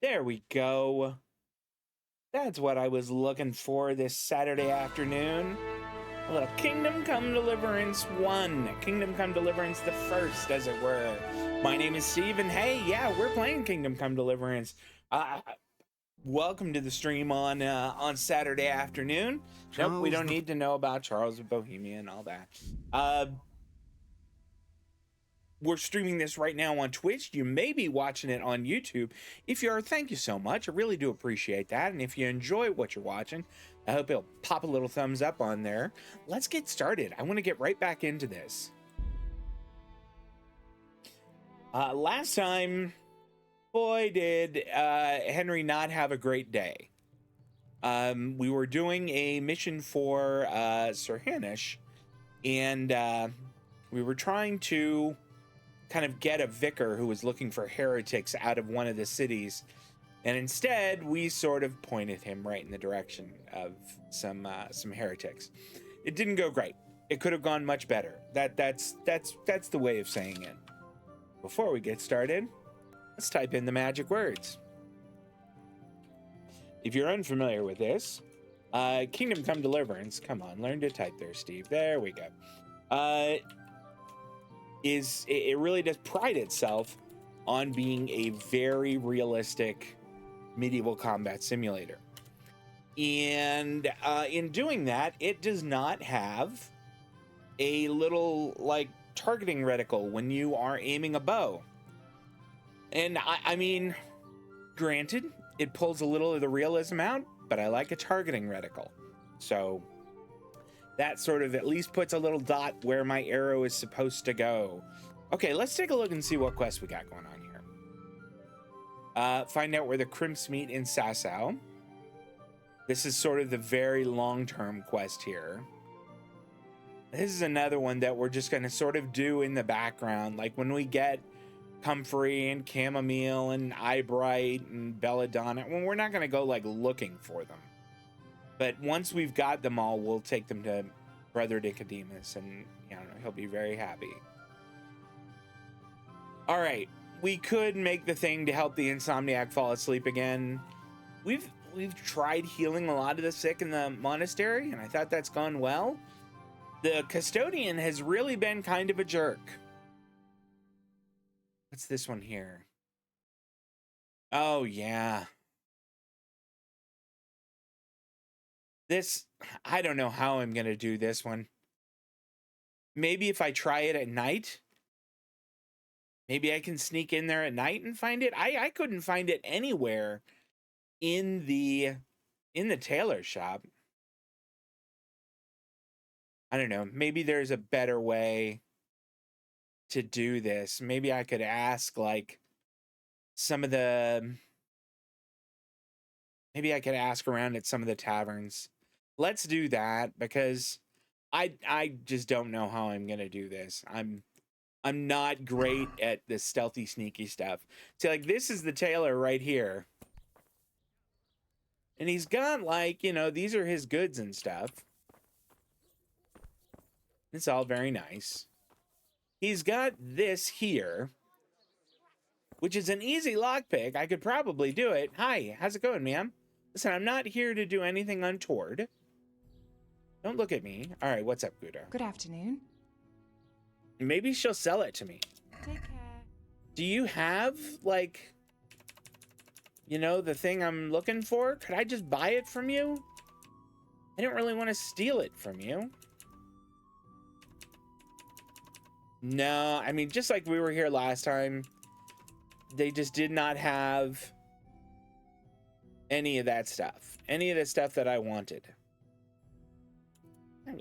There we go. That's what I was looking for this Saturday afternoon. A little Kingdom Come Deliverance 1. Kingdom Come Deliverance the first, as it were. My name is Steve, and hey, yeah, we're playing Kingdom Come Deliverance. Welcome to the stream on Saturday afternoon. Nope, we don't need to know about Charles of Bohemia and all that. We're streaming this right now on Twitch. You may be watching it on YouTube. If you are, thank you so much. I really do appreciate that. And if you enjoy what you're watching, I hope it'll pop a little thumbs up on there. Let's get started. I want to get right back into this. Last time, boy, did Henry not have a great day. We were doing a mission for Sir Hanish, and we were trying to kind of get a vicar who was looking for heretics out of one of the cities, and instead we sort of pointed him right in the direction of some heretics. It didn't go great. It could have gone much better. That's the way of saying it. Before we get started, let's type in the magic words. If you're unfamiliar with this, Kingdom Come Deliverance, come on, learn to type there, Steve. There we go. It really does pride itself on being a very realistic medieval combat simulator. And in doing that, it does not have a little, like, targeting reticle when you are aiming a bow. And I mean, granted, it pulls a little of the realism out, but I like a targeting reticle. So that sort of at least puts a little dot where my arrow is supposed to go. Okay, let's take a look and see what quest we got going on here. Find out where the crimps meet in Sasau. This is sort of the very long-term quest here. This is another one that we're just going to sort of do in the background. Like when we get Comfrey and Chamomile and Eyebright and Belladonna, when we're not going to go like looking for them. But once we've got them all, we'll take them to Brother Nicodemus, and you know, he'll be very happy. All right, we could make the thing to help the insomniac fall asleep again. We've tried healing a lot of the sick in the monastery, and I thought that's gone well. The custodian has really been kind of a jerk. What's this one here? Oh, yeah. This, I don't know how I'm going to do this one. Maybe if I try it at night, maybe I can sneak in there at night and find it. I couldn't find it anywhere in the tailor shop. I don't know. Maybe there's a better way to do this. Maybe I could ask like maybe I could ask around at some of the taverns. Let's do that, because I just don't know how I'm gonna do this. I'm not great at the stealthy, sneaky stuff. See, like, this is the tailor right here. And he's got, like, you know, these are his goods and stuff. It's all very nice. He's got this here, which is an easy lockpick. I could probably do it. Hi, how's it going, ma'am? Listen, I'm not here to do anything untoward. Don't look at me. All right, what's up, Guda? Good afternoon. Maybe she'll sell it to me. Take care. Do you have, like, you know, the thing I'm looking for? Could I just buy it from you? I don't really want to steal it from you. No, I mean, just like we were here last time, they just did not have any of that stuff. Any of the stuff that I wanted.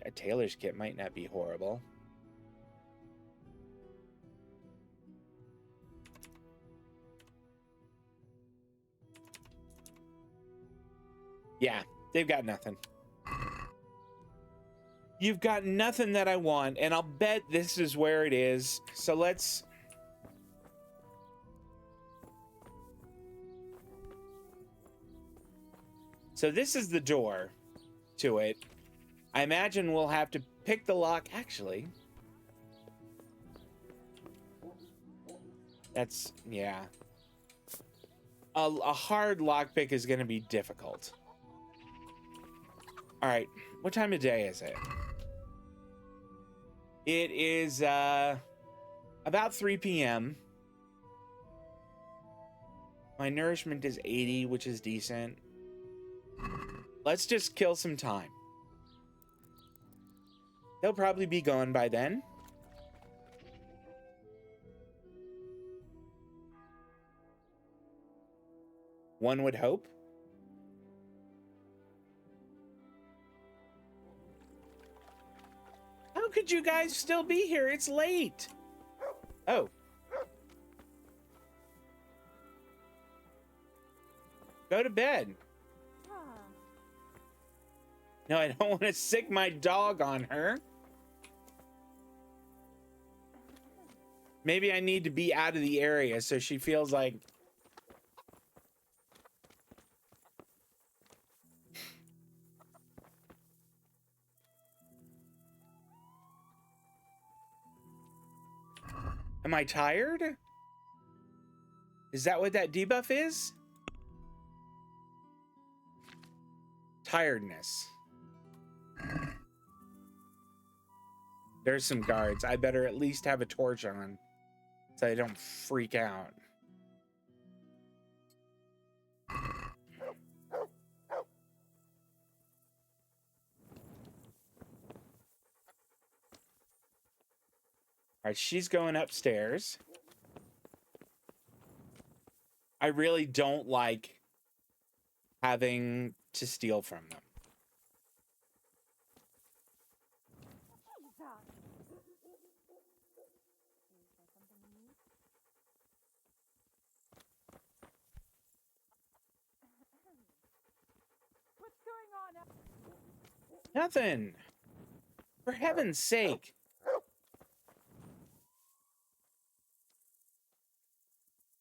A tailor's kit might not be horrible. Yeah, they've got nothing. You've got nothing that I want, and I'll bet this is where it is. So let's... So this is the door to it. I imagine we'll have to pick the lock. Actually, that's, yeah. a hard lockpick is going to be difficult. All right, what time of day is it? It is about 3 p.m. My nourishment is 80, which is decent. Let's just kill some time. They'll probably be gone by then. One would hope. How could you guys still be here? It's late. Oh. Go to bed. No, I don't want to sick my dog on her. Maybe I need to be out of the area so she feels like... Am I tired? Is that what that debuff is? Tiredness. There's some guards. I better at least have a torch on so I don't freak out. All right, she's going upstairs. I really don't like having to steal from them. What's going on? Nothing. For heaven's sake.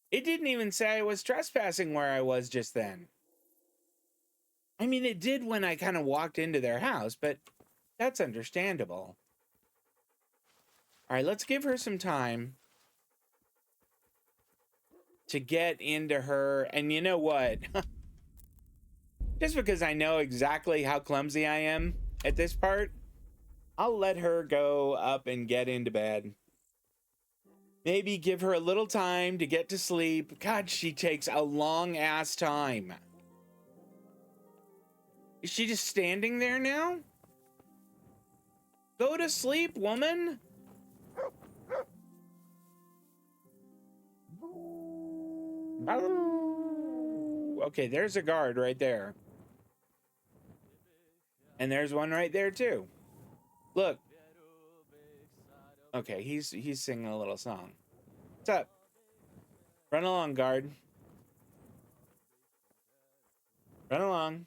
It didn't even say I was trespassing where I was just then. I mean, it did when I kind of walked into their house, but that's understandable. All right, let's give her some time to get into her. And you know what? Just because I know exactly how clumsy I am at this part, I'll let her go up and get into bed. Maybe give her a little time to get to sleep. God, she takes a long ass time. Is she just standing there now? Go to sleep, woman. Okay, there's a guard right there. And there's one right there too. Look. Okay, he's singing a little song. What's up? Run along, guard. Run along.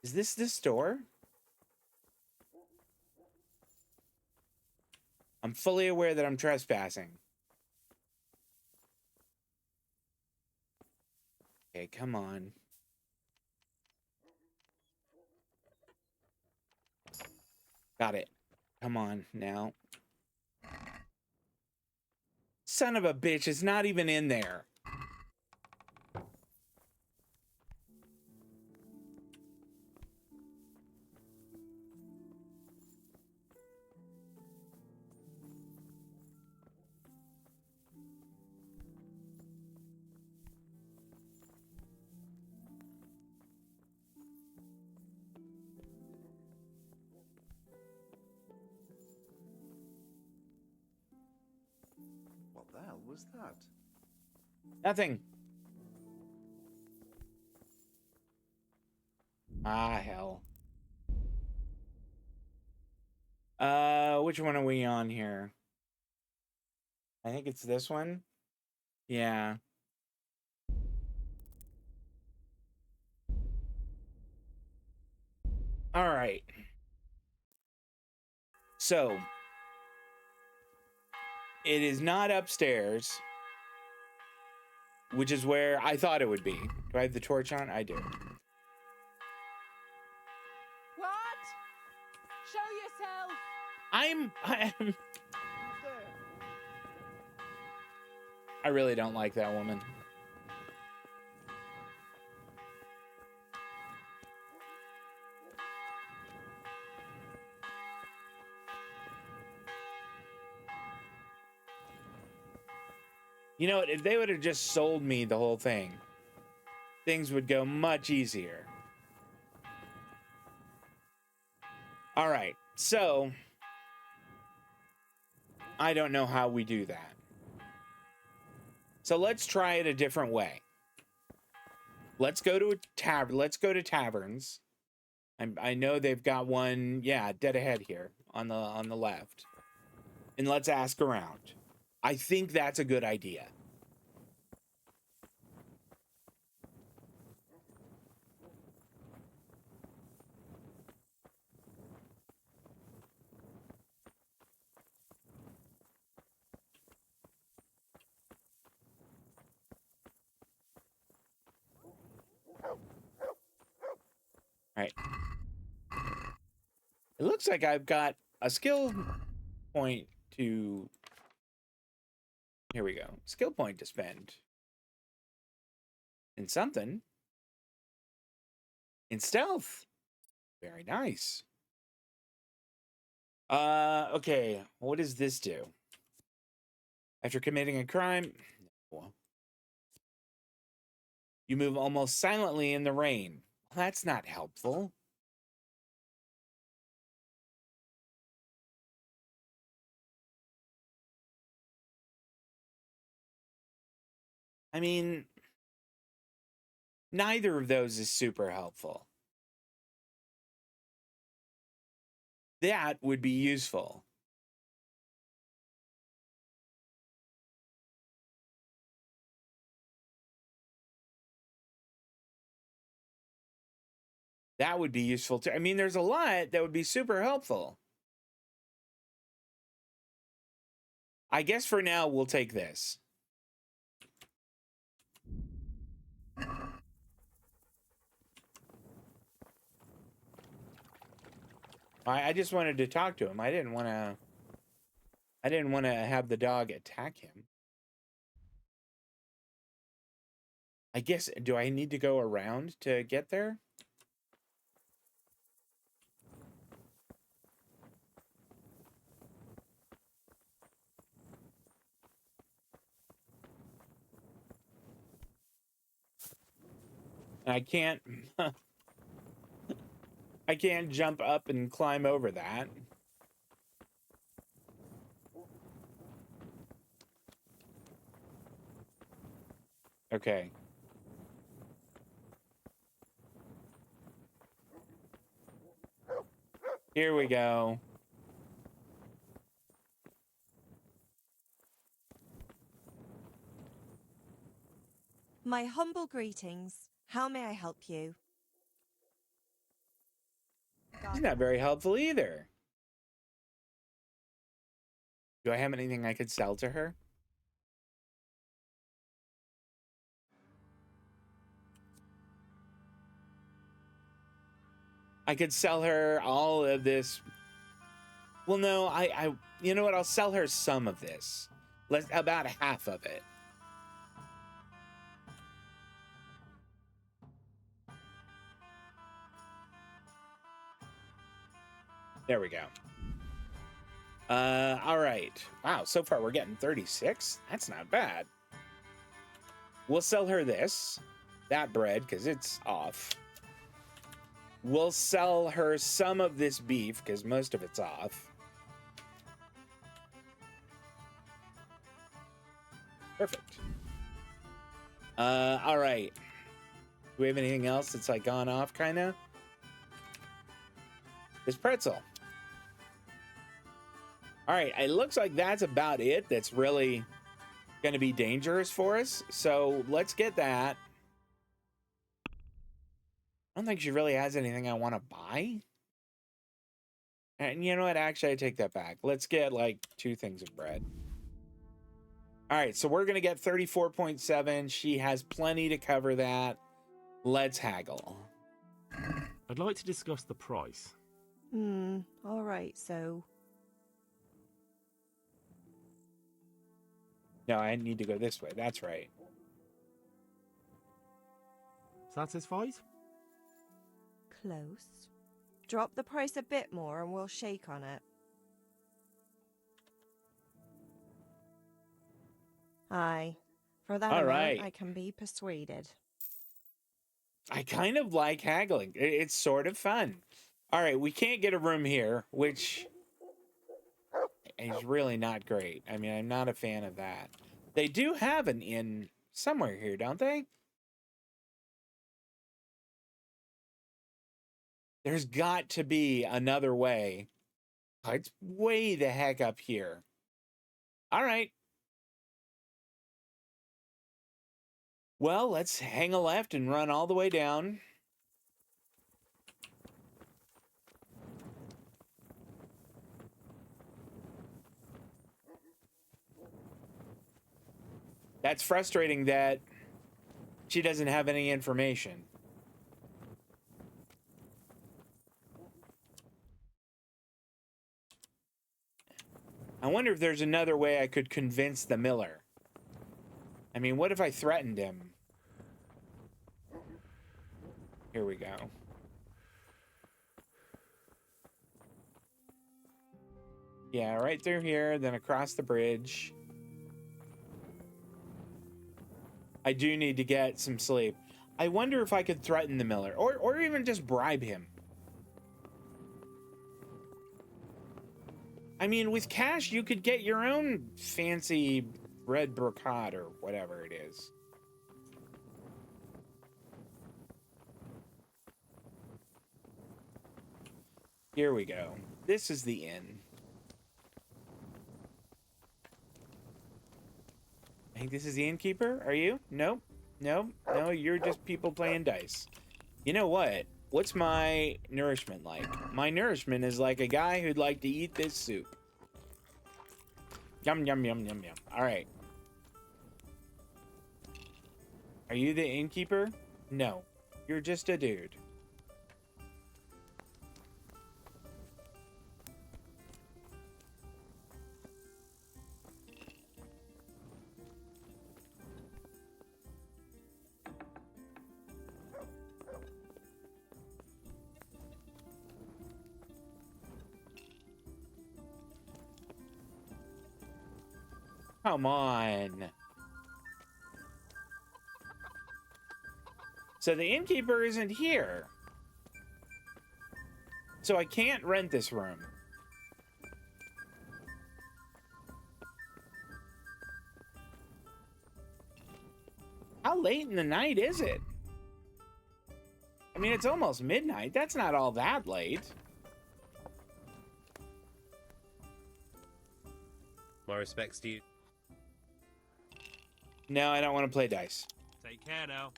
Is this the store? I'm fully aware that I'm trespassing. Okay, come on. Got it. Come on now. Son of a bitch, it's not even in there. What the hell was that? Nothing. Ah, hell. Which one are we on here? I think it's this one. Yeah. All right. So, It is not upstairs, which is where I thought it would be. Do I have the torch on? I do. What? Show yourself. I'm There. I really don't like that woman. You know what? If they would have just sold me the whole thing, things would go much easier. All right, so I don't know how we do that. So let's try it a different way. Let's go to a tavern. Let's go to taverns. I know they've got one, yeah, dead ahead here on the left. And let's ask around. I think that's a good idea. All right. It looks like I've got a skill point to... Here we go. Skill point to spend. In something. In stealth. Very nice. Okay. What does this do? After committing a crime... No. You move almost silently in the rain. Well, that's not helpful. I mean, neither of those is super helpful. That would be useful. That would be useful too. I mean, there's a lot that would be super helpful. I guess for now, we'll take this. I just wanted to talk to him. I didn't want to have the dog attack him. I guess, do I need to go around to get there? I can't I can't jump up and climb over that. Okay. Here we go. My humble greetings. How may I help you? He's not very helpful either. Do I have anything I could sell to her? I could sell her all of this. Well, no, you know what? I'll sell her some of this. About half of it. There we go. All right. Wow, so far we're getting 36. That's not bad. We'll sell her this. That bread, because it's off. We'll sell her some of this beef, because most of it's off. Perfect. All right. Do we have anything else that's like gone off, kind of? This pretzel. All right, it looks like that's about it. That's really going to be dangerous for us. So let's get that. I don't think she really has anything I want to buy. And you know what? Actually, I take that back. Let's get like 2 things of bread. All right, so we're going to get 34.7. She has plenty to cover that. Let's haggle. I'd like to discuss the price. All right, so... No, I need to go this way. That's right. Satisfied? Close. Drop the price a bit more and we'll shake on it. Aye. For that All amount, right. I can be persuaded. I kind of like haggling. It's sort of fun. All right, we can't get a room here, which is really not great. I mean, I'm not a fan of that. They do have an inn somewhere here, don't they? There's got to be another way. Oh, it's way the heck up here. All right. Well, let's hang a left and run all the way down. That's frustrating that she doesn't have any information. I wonder if there's another way I could convince the miller. I mean, what if I threatened him? Here we go. Yeah, right through here, then across the bridge. I do need to get some sleep. I wonder if I could threaten the miller, or even just bribe him. I mean, with cash, you could get your own fancy red brocade or whatever it is. Here we go. This is the inn. I think this is the innkeeper. Are you? No, no, no. You're just people playing dice. You know what? What's my nourishment like? My nourishment is like a guy who'd like to eat this soup. Yum, yum, yum, yum, yum. All right. Are you the innkeeper? No. You're just a dude. Come on. So the innkeeper isn't here. So I can't rent this room. How late in the night is it? I mean, it's almost midnight. That's not all that late. My respects to you. No, I don't want to play dice. Take care now.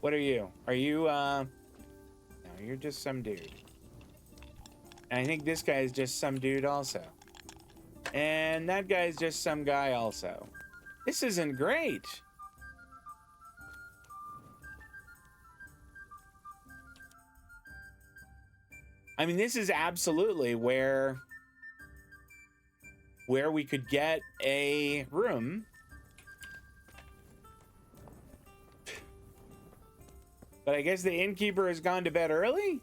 What are you? Are you, no, you're just some dude. And I think this guy is just some dude also. And that guy's just some guy also. This isn't great. I mean, this is absolutely where we could get a room. But I guess the innkeeper has gone to bed early?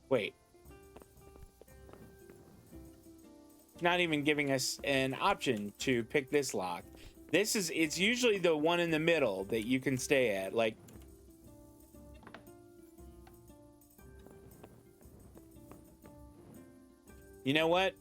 Wait. Not even giving us an option to pick this lock. It's usually the one in the middle that you can stay at. Like, you know what?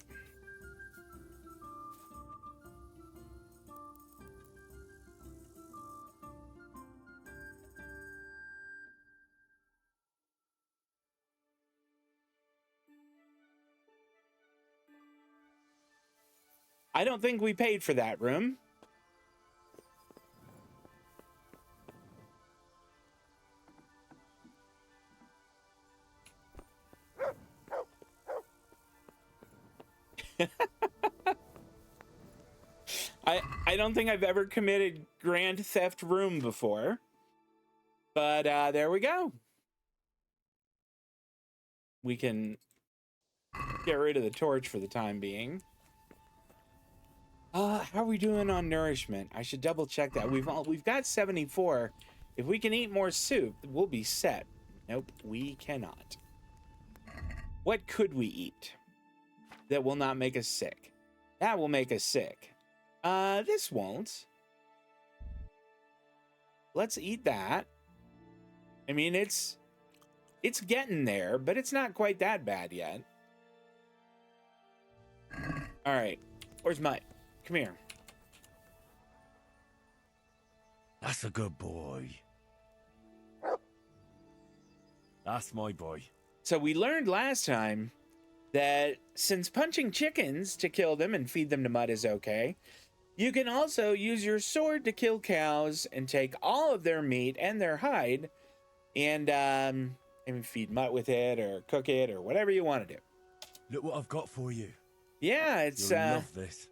I don't think we paid for that room. I don't think I've ever committed Grand Theft Room before. But there we go. We can get rid of the torch for the time being. How are we doing on nourishment? I should double check that. We've got 74. If we can eat more soup, we'll be set. Nope, we cannot. What could we eat that will not make us sick? That will make us sick. This won't. Let's eat that. I mean, it's getting there, but it's not quite that bad yet. All right, where's Mutt? Come here. That's a good boy. That's my boy. So we learned last time that since punching chickens to kill them and feed them to Mutt is okay, you can also use your sword to kill cows and take all of their meat and their hide and feed Mutt with it or cook it or whatever you want to do. Look what I've got for you. Yeah, it's You'll love this.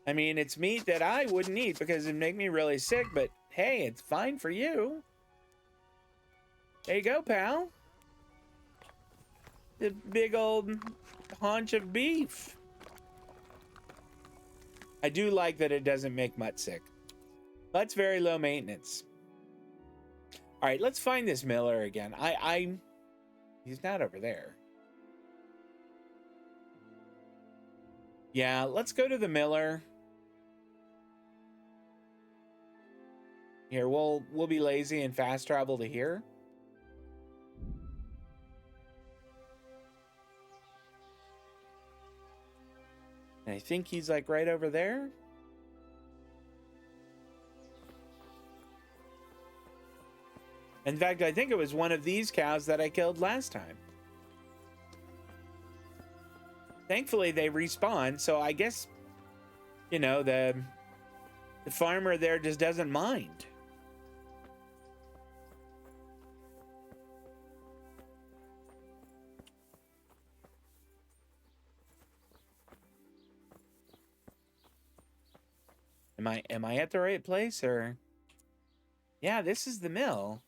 I mean, it's meat that I wouldn't eat because it'd make me really sick, but hey, it's fine for you. There you go, pal. The big old haunch of beef. I do like that it doesn't make Mutt sick. Mutt's very low maintenance. All right, let's find this miller again. He's not over there. Yeah, let's go to the miller. Here, we'll be lazy and fast travel to here. And I think he's like right over there. In fact, I think it was one of these cows that I killed last time. Thankfully, they respawn, so I guess, you know, the farmer there just doesn't mind. Am I at the right place, or? Yeah, this is the mill.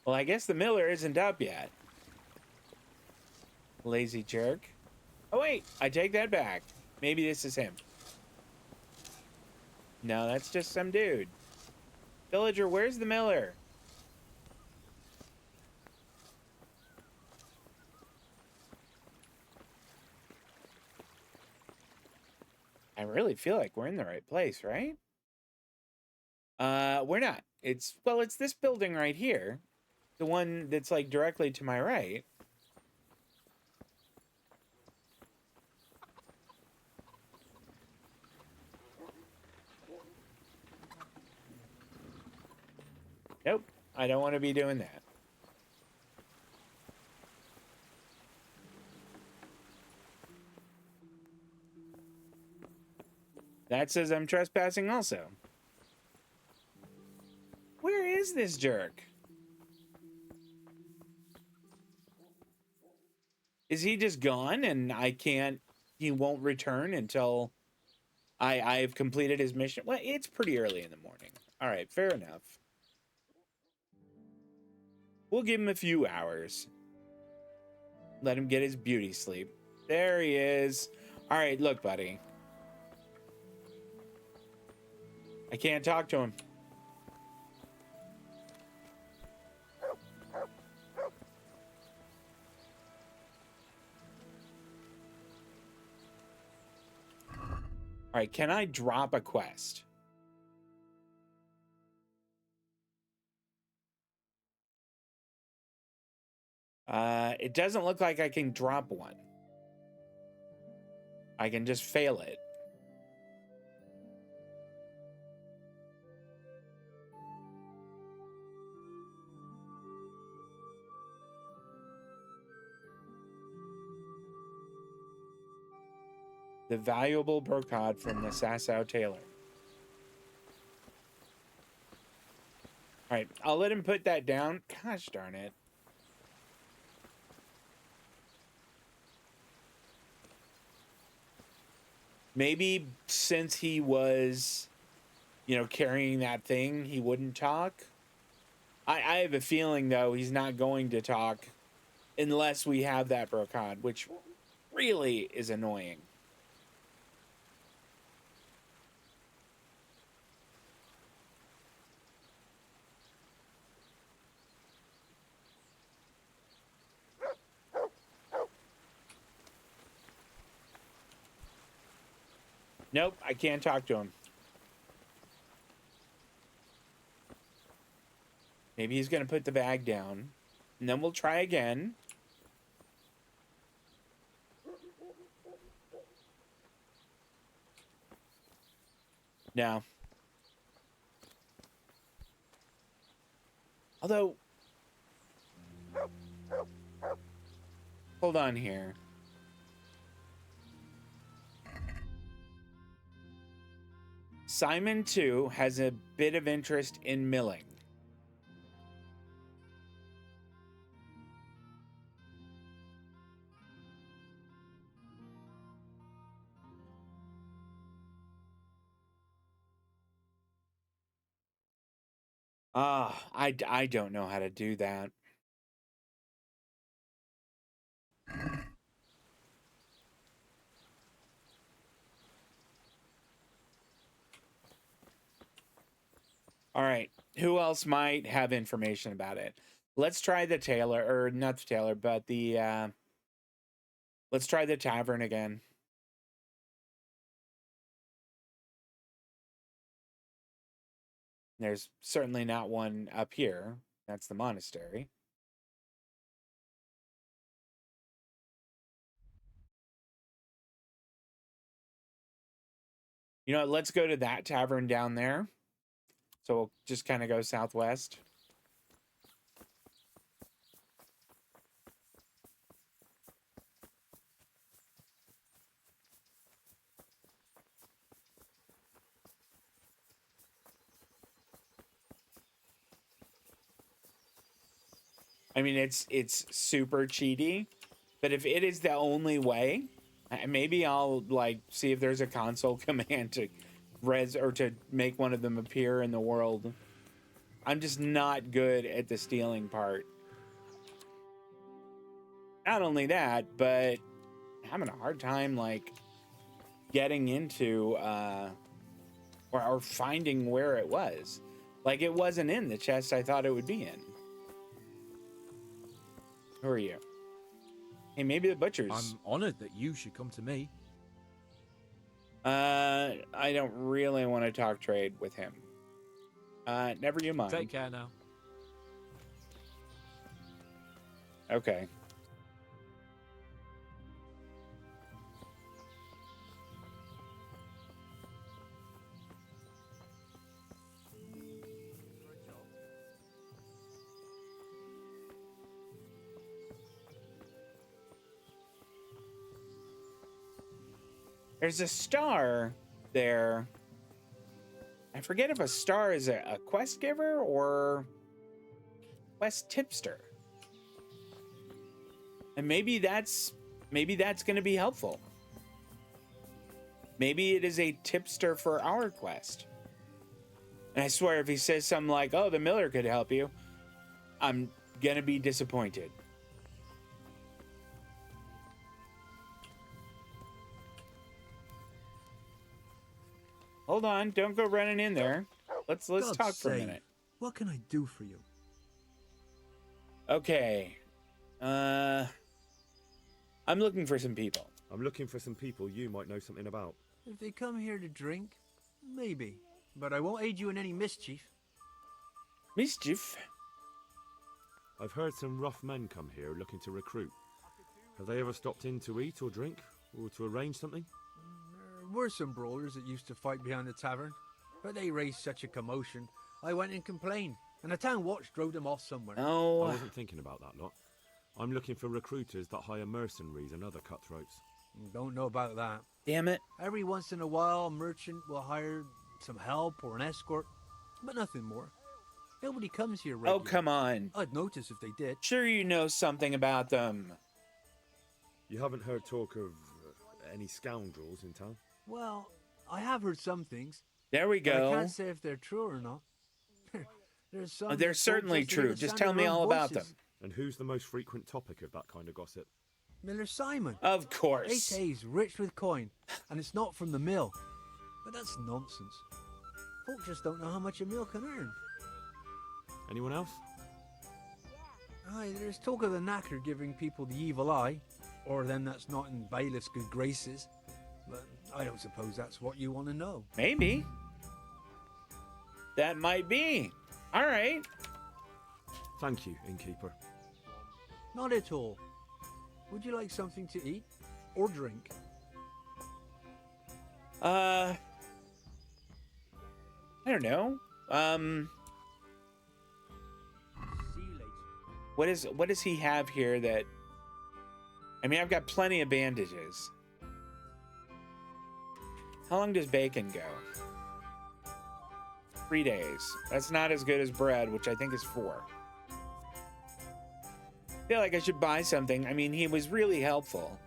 Well, I guess the miller isn't up yet. Lazy jerk. Oh, wait, I take that back. Maybe this is him. No, that's just some dude. Villager, where's the miller? I really feel like we're in the right place, right? We're not. It's this building right here. The one that's like directly to my right. Nope, I don't want to be doing that. That says I'm trespassing also. Where is this jerk? Is he just gone and he won't return until I've completed his mission? Well, it's pretty early in the morning. All right, fair enough. We'll give him a few hours. Let him get his beauty sleep. There he is. All right, look, buddy. I can't talk to him. All right, can I drop a quest? It doesn't look like I can drop one. I can just fail it. The valuable brocade from the Sasau tailor. All right, I'll let him put that down. Gosh darn it. Maybe since he was, you know, carrying that thing, he wouldn't talk. I have a feeling, though, he's not going to talk unless we have that brocade, which really is annoying. Nope, I can't talk to him. Maybe he's going to put the bag down, and then we'll try again. No. Although, hold on here. Simon, too, has a bit of interest in milling. I don't know how to do that. All right, who else might have information about it? Let's try the tailor, or not the tailor, but the, let's try the tavern again. There's certainly not one up here. That's the monastery. You know what? Let's go to that tavern down there. So we'll just kind of go southwest. I mean, it's super cheaty, but if it is the only way, maybe I'll like see if there's a console command to res or to make one of them appear in the world. I'm just not good at the stealing part. Not only that, but having a hard time like getting into or finding where it was. Like it wasn't in the chest I thought it would be in. Who are you? Hey, maybe the butcher's. I'm honored that you should come to me. I don't really want to talk trade with him. Never you mind. Take care now. Okay. There's a star there. I forget if a star is a quest giver or quest tipster. And maybe that's going to be helpful. Maybe it is a tipster for our quest. And I swear if he says something like, "Oh, the miller could help you," I'm going to be disappointed. Hold on, don't go running in there. Let's God's talk for a sake, minute. What can I do for you? Okay. I'm looking for some people. I'm looking for some people you might know something about. If they come here to drink, maybe. But I won't aid you in any mischief. Mischief? I've heard some rough men come here looking to recruit. Have they ever stopped in to eat or drink, or to arrange something? There were some brawlers that used to fight behind the tavern, but they raised such a commotion, I went and complained, and the town watch drove them off somewhere. Oh. I wasn't thinking about that lot. I'm looking for recruiters that hire mercenaries and other cutthroats. Don't know about that. Damn it. Every once in a while, a merchant will hire some help or an escort, but nothing more. Nobody comes here regularly. Oh, come on. I'd notice if they did. Sure you know something about them. You haven't heard talk of any scoundrels in town? Well, I have heard some things. There we But I go. can't say if they're true or not. There's some. They're that talk certainly just to hear true. the Just sound tell of me their own all about voices. them. And who's the most frequent topic of that kind of gossip? Miller Simon. Of They course. say he's rich with coin, and it's not from the mill. But that's nonsense. Folk just don't know how much a mill can earn. Anyone else? Aye, there's talk of the knacker giving people the evil eye, or them that's not in bailiff's good graces. But I don't suppose that's what you want to know. Maybe. That might be. All right. Thank you, innkeeper. Not at all. Would you like something to eat or drink? I don't know. See you later. What does he have here that... I mean, I've got plenty of bandages. How long does bacon go? 3 days. That's not as good as bread, which I think is 4. I feel like I should buy something. I mean, he was really helpful.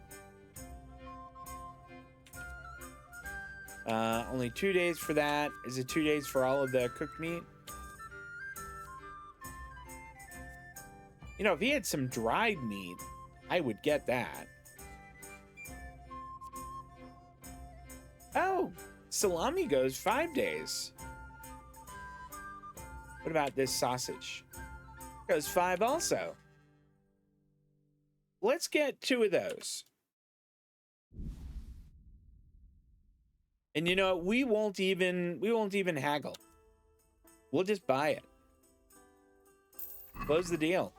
Only 2 days for that. Is it 2 days for all of the cooked meat? You know, if he had some dried meat, I would get that. Oh, salami goes 5 days. What about this sausage? Goes 5 also. Let's get 2 of those. And you know, we won't even haggle. We'll just buy it. Close the deal.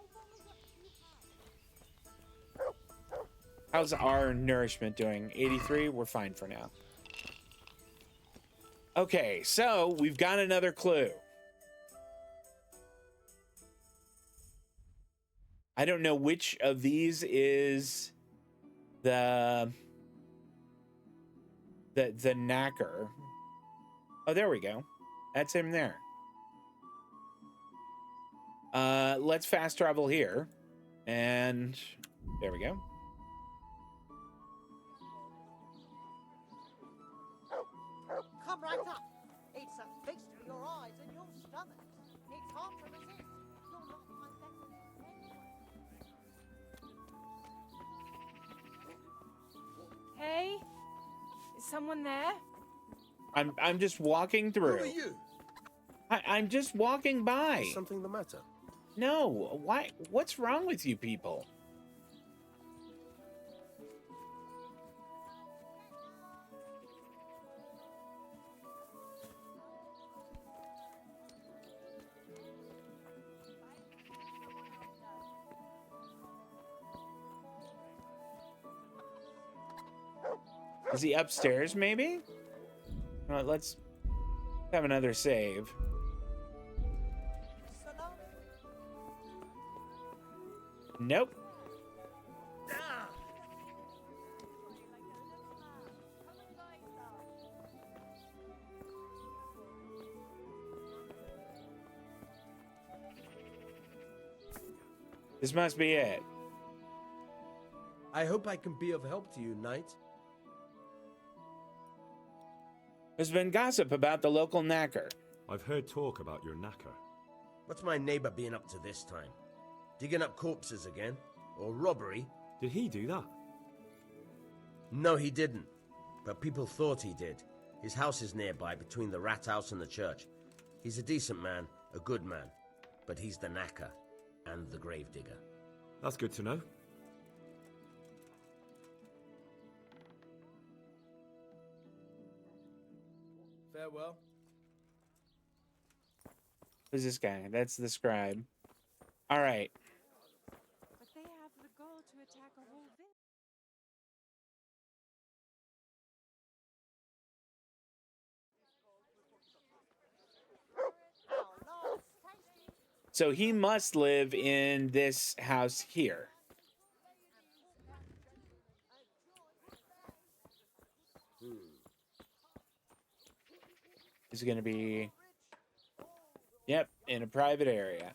How's our nourishment doing? 83? We're fine for now. Okay, so we've got another clue. I don't know which of these is the knacker. Oh, there we go. That's him there. Let's fast travel here. And there we go. Come right up. It's a feast for your eyes and your stomach. It's hard to resist. You'll not find better anywhere. Hey? Is someone there? I'm just walking through. Who are you? I'm just walking by. Is something the matter? No, why? What's wrong with you people? Is he upstairs, maybe? All right, let's have another save. Nope. This must be it. I hope I can be of help to you, knight. There's been gossip about the local knacker. I've heard talk about your knacker. What's my neighbor been up to this time? Digging up corpses again? Or robbery? Did he do that? No, he didn't. But people thought he did. His house is nearby, between the rat house and the church. He's a decent man, a good man. But he's the knacker and the gravedigger. That's good to know. Farewell. Who's this guy? That's the scribe. All right. But they have the goal to attack a whole village. So he must live in this house here. Is going to be... Yep, in a private area.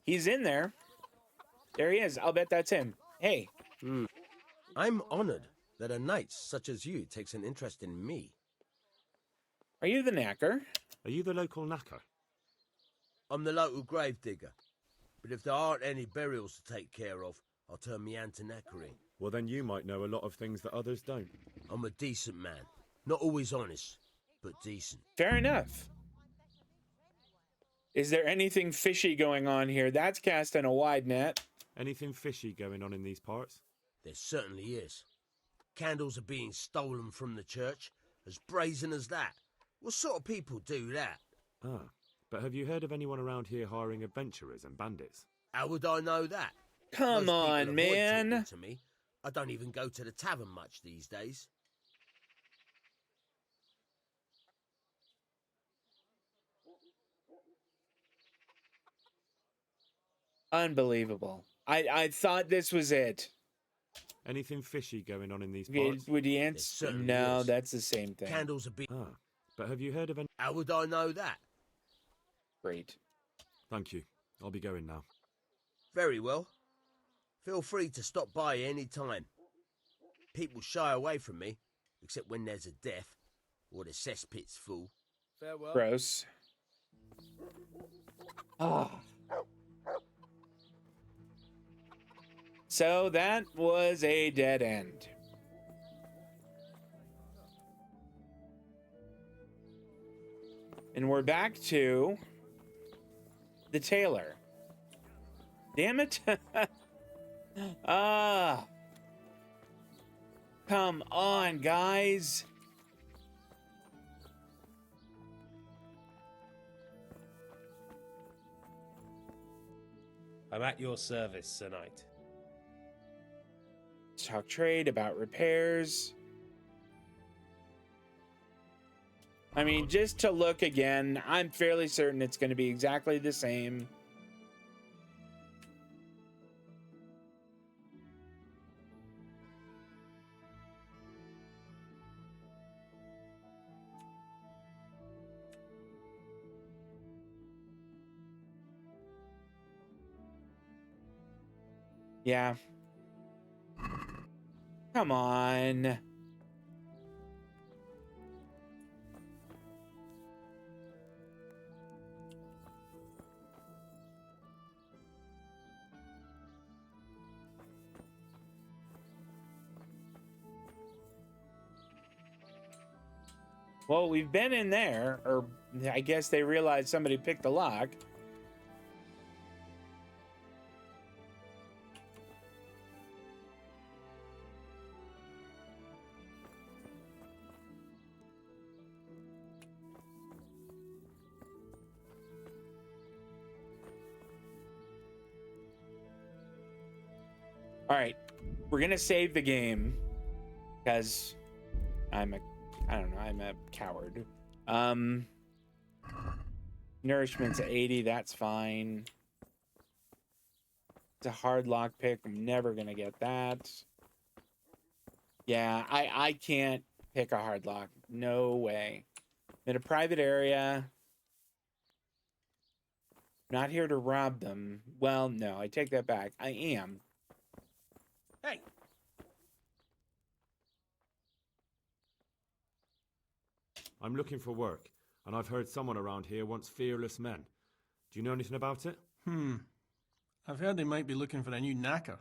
He's in there. There he is. I'll bet that's him. Hey. I'm honored that a knight such as you takes an interest in me. Are you the knacker? Are you the local knacker? I'm the local grave digger. But if there aren't any burials to take care of, I'll turn me hand to knackery. Well, then you might know a lot of things that others don't. I'm a decent man. Not always honest, but decent. Fair enough. Is there anything fishy going on here? That's casting a wide net. Anything fishy going on in these parts? There certainly is. Candles are being stolen from the church, as brazen as that. What sort of people do that? Ah, but have you heard of anyone around here hiring adventurers and bandits? How would I know that? Come Most on, people avoid man. talking to me. I don't even go to the tavern much these days. Unbelievable. I thought this was it. Anything fishy going on in these parts? Would he answer? certainly No, is. that's the same thing. Candles are being... Ah, but have you heard of any... How would I know that? Great. Thank you. I'll be going now. Very well. Feel free to stop by any time. People shy away from me, except when there's a death or the cesspit's full. Farewell. Gross. Ah. So that was a dead end. And we're back to the tailor. Damn it. Ah. Come on, guys. I'm at your service, Sir Knight. Talk trade about repairs. I mean, just to look again, I'm fairly certain it's going to be exactly the same. Yeah. Come on. Well, we've been in there, or I guess they realized somebody picked the lock. All right, we're gonna save the game because I don't know, I'm a coward. Nourishment's 80, that's fine. It's a hard lock pick. I'm never gonna get that. Yeah, I can't pick a hard lock. No way. In a private area. Not here to rob them. Well, no, I take that back. I am. Hey. I'm looking for work, and I've heard someone around here wants fearless men. Do you know anything about it? I've heard they might be looking for a new knacker.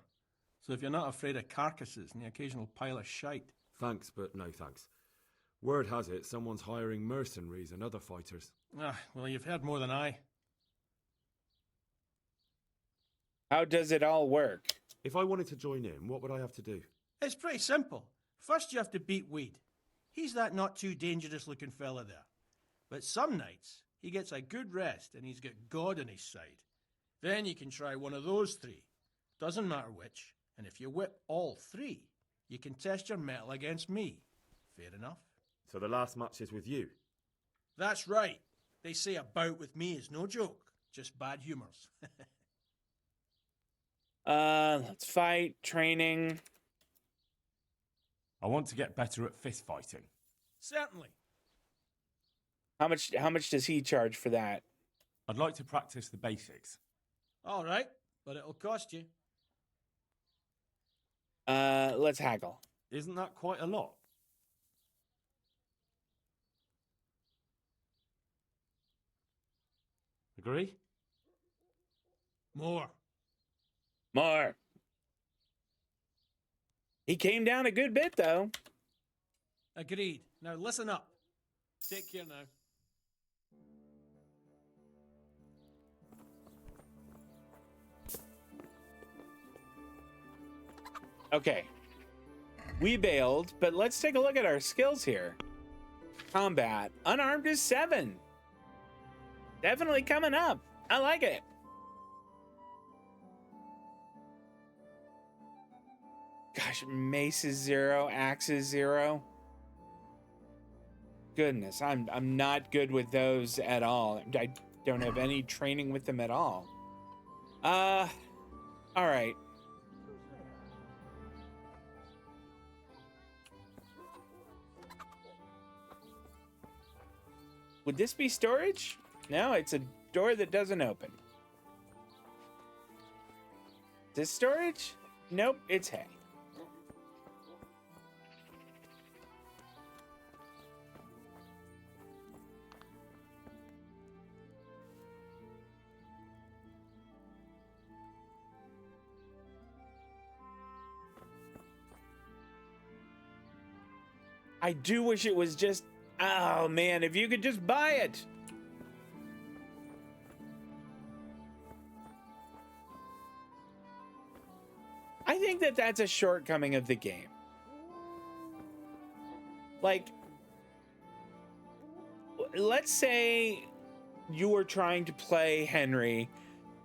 So if you're not afraid of carcasses and the occasional pile of shite. Thanks, but no thanks. Word has it someone's hiring mercenaries and other fighters. Ah, well, you've heard more than I. How does it all work? If I wanted to join in, what would I have to do? It's pretty simple. First you have to beat Weed. He's that not too dangerous looking fella there. But some nights, he gets a good rest and he's got God on his side. Then you can try one of those three. Doesn't matter which. And if you whip all three, you can test your mettle against me. Fair enough. So the last match is with you? That's right. They say a bout with me is no joke. Just bad humours. Let's fight. Training. I want to get better at fist fighting. Certainly. How much does he charge for that? I'd like to practice the basics. All right, but it'll cost you. Let's haggle. Isn't that quite a lot? Agree? More. More. He came down a good bit, though. Agreed. Now listen up. Take care now. Okay. We bailed, but let's take a look at our skills here. Combat. Unarmed is 7. Definitely coming up. I like it. Gosh, mace is 0, axe is 0. Goodness, I'm not good with those at all. I don't have any training with them at all. All right. Would this be storage? No, it's a door that doesn't open. This storage? Nope, it's hay. I do wish it was just, oh man, if you could just buy it. I think that that's a shortcoming of the game. Like, let's say you were trying to play Henry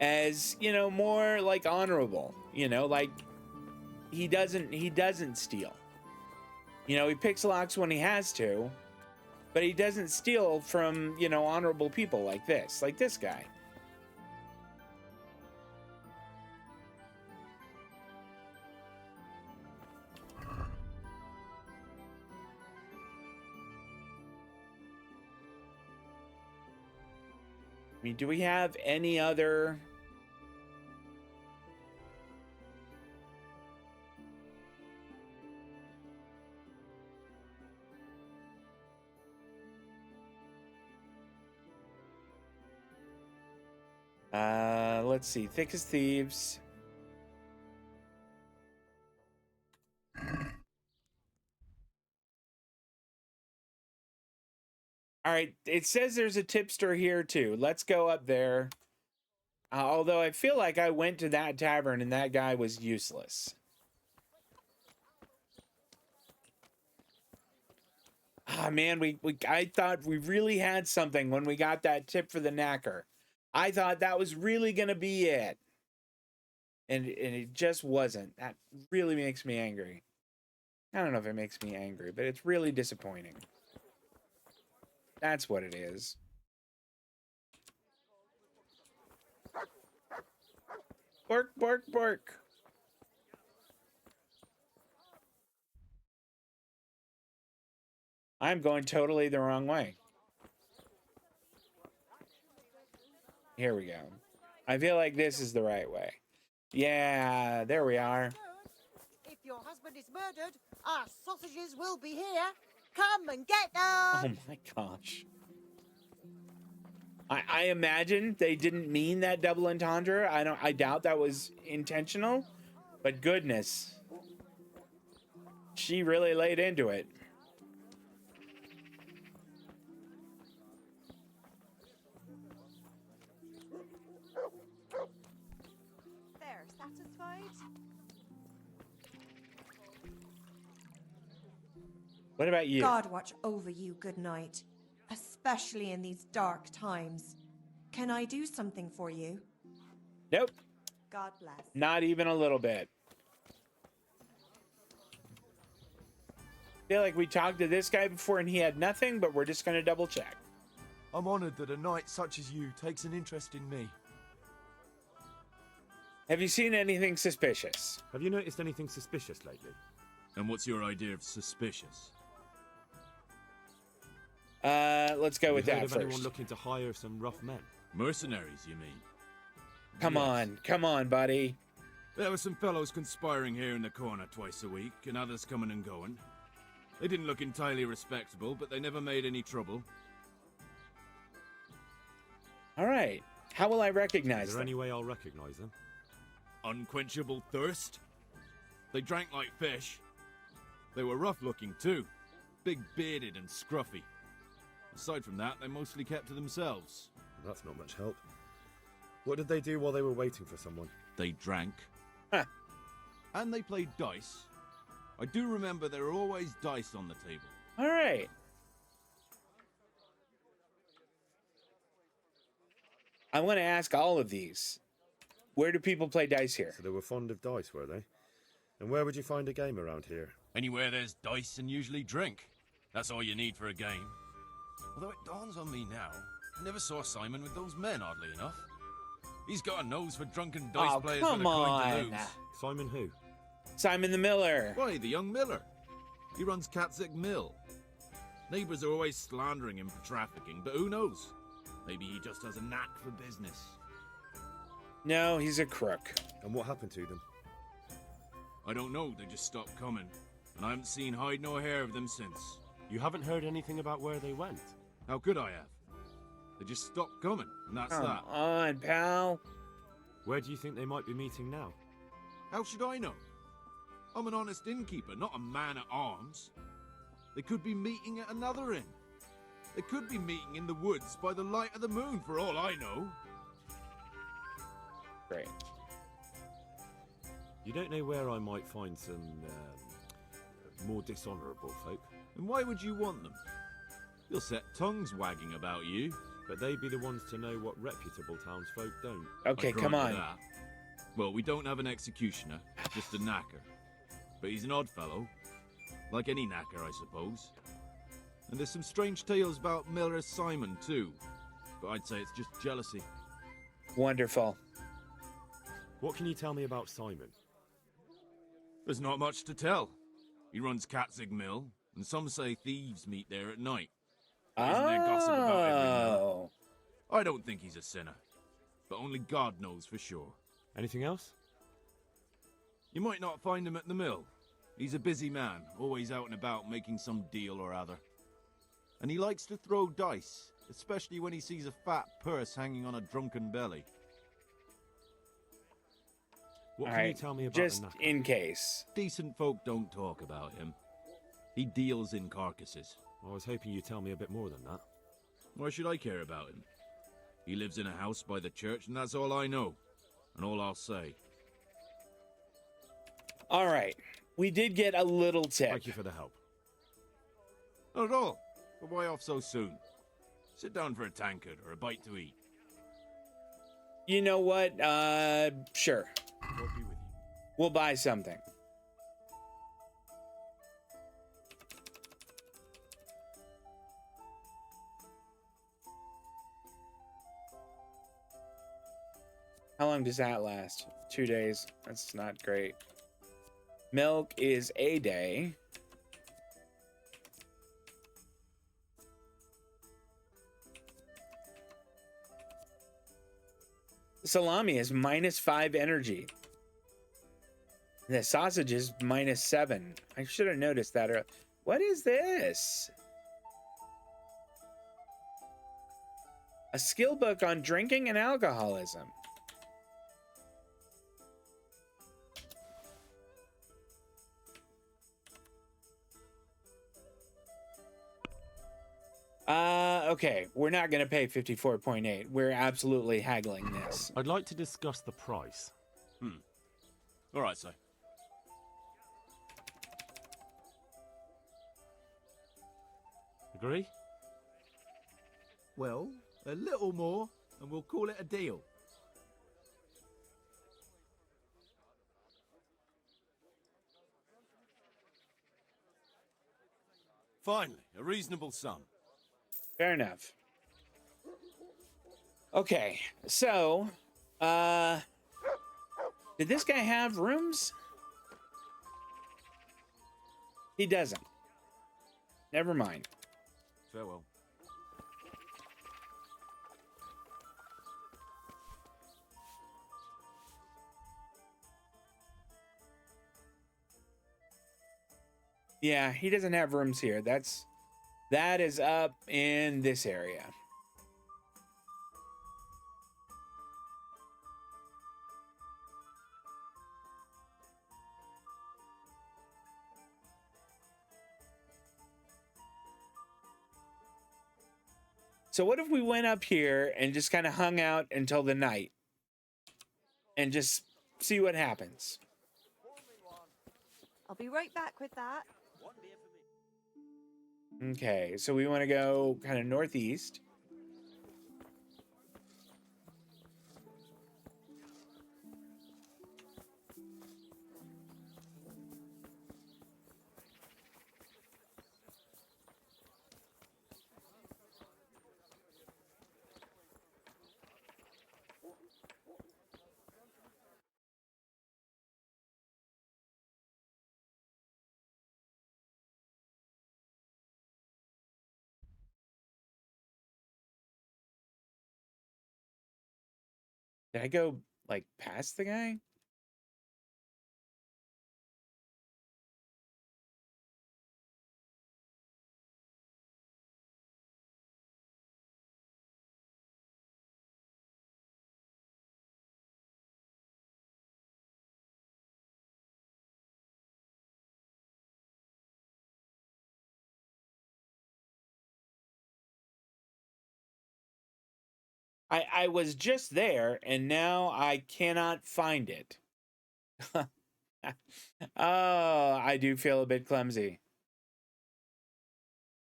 as, you know, more like honorable, you know, like he doesn't steal. You know, he picks locks when he has to, but he doesn't steal from, you know, honorable people like this guy. I mean, do we have any other... let's see. Thick as Thieves. All right. It says there's a tipster here too. Let's go up there. Although I feel like I went to that tavern and that guy was useless. Ah, man, I thought we really had something when we got that tip for the knacker. I thought that was really going to be it. And it just wasn't. That really makes me angry. I don't know if it makes me angry, but it's really disappointing. That's what it is. Bark, bark, bark. I'm going totally the wrong way. Here we go. I feel like this is the right way. Yeah, there we are. If your husband is murdered, our sausages will be here. Come and get them. Oh my gosh. I imagine they didn't mean that double entendre. I doubt that was intentional. But goodness. She really laid into it. There, satisfied? What about you? God watch over you, good night. Especially in these dark times. Can I do something for you? Nope. God bless. Not even a little bit. Feel like we talked to this guy before and he had nothing, but we're just going to double check. I'm honoured that a knight such as you takes an interest in me. Have you seen anything suspicious? Have you noticed anything suspicious lately? And what's your idea of suspicious? Let's go with Have you that heard of anyone first. looking to hire some rough men? Mercenaries, you mean? Come on, buddy. There were some fellows conspiring here in the corner twice a week, and others coming and going. They didn't look entirely respectable, but they never made any trouble. All right. How will I recognize Is them? there any way I'll recognize them? Unquenchable thirst? They drank like fish. They were rough-looking too. Big-bearded and scruffy. Aside from that, they mostly kept to themselves. That's not much help. What did they do while they were waiting for someone? They drank. Huh. And they played dice. I do remember there were always dice on the table. All right. I want to ask all of these. Where do people play dice here? So they were fond of dice, were they? And where would you find a game around here? Anywhere there's dice and usually drink. That's all you need for a game. Although it dawns on me now, I never saw Simon with those men, oddly enough. He's got a nose for drunken dice players with a coin to lose. Simon who? Simon the Miller. Why, the young miller. He runs Katzig Mill. Neighbours are always slandering him for trafficking, but who knows? Maybe he just has a knack for business. No, he's a crook. And what happened to them? I don't know, they just stopped coming. And I haven't seen hide nor hair of them since. You haven't heard anything about where they went? How could I have? They just stopped coming, and that's Come that. on, pal. Where do you think they might be meeting now? How should I know? I'm an honest innkeeper, not a man at arms. They could be meeting at another inn. They could be meeting in the woods by the light of the moon, for all I know. Great. You don't know where I might find some more dishonourable folk? And why would you want them? You'll set tongues wagging about you. But they'd be the ones to know what reputable townsfolk don't. Okay, I grant come you on. that. Well, we don't have an executioner, just a knacker. But he's an odd fellow. Like any knacker, I suppose. And there's some strange tales about Miller Simon, too. But I'd say it's just jealousy. Wonderful. What can you tell me about Simon? There's not much to tell. He runs Katzig Mill, and some say thieves meet there at night. Isn't there gossip about every miller? I don't think he's a sinner, but only God knows for sure. Anything else? You might not find him at the mill. He's a busy man, always out and about making some deal or other. And he likes to throw dice, especially when he sees a fat purse hanging on a drunken belly. What All can you right, tell me about just the knacker? in case. Decent folk don't talk about him. He deals in carcasses. I was hoping you'd tell me a bit more than that. Why should I care about him? He lives in a house by the church, and that's all I know. And all I'll say. All right. We did get a little tip. Thank you for the help. Not at all. But why off so soon? Sit down for a tankard or a bite to eat. You know what? Sure. God be with you. We'll buy something. How long does that last? 2 days. That's not great. Milk is a day. Salami is -5 energy. The sausage is -7. I should have noticed that earlier. What is this? A skill book on drinking and alcoholism. Okay, we're not going to pay 54.8. We're absolutely haggling this. I'd like to discuss the price. All right, sir. Agree? Well, a little more, and we'll call it a deal. Finally, a reasonable sum. Fair enough. Okay, so, did this guy have rooms? He doesn't. Never mind. Farewell. Yeah, he doesn't have rooms here. That is up in this area. So what if we went up here and just kind of hung out until the night and just see what happens? I'll be right back with that. Okay, so we want to go kind of northeast. Did I go like past the guy? I was just there and now I cannot find it. Oh, I do feel a bit clumsy.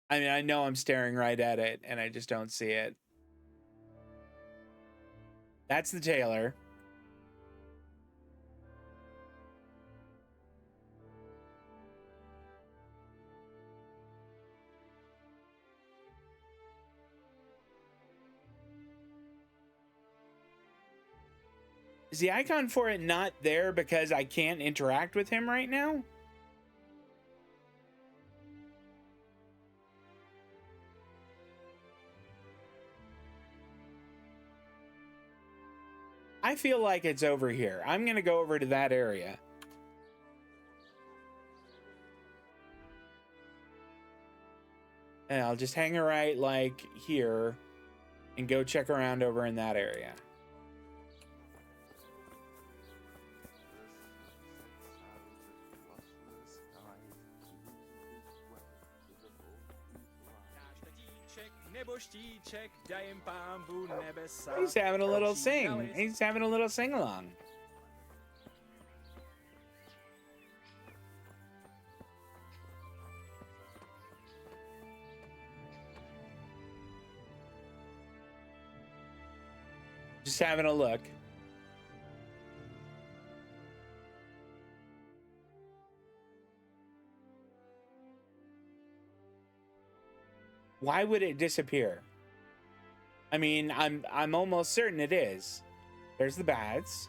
I mean, I know I'm staring right at it and I just don't see it. That's the tailor. Is the icon for it not there because I can't interact with him right now? I feel like it's over here. I'm going to go over to that area. And I'll just hang a right like here and go check around over in that area. He's having a little sing. He's having a little sing along. Just having a look. Why would it disappear? I mean, I'm almost certain it is. There's the bats.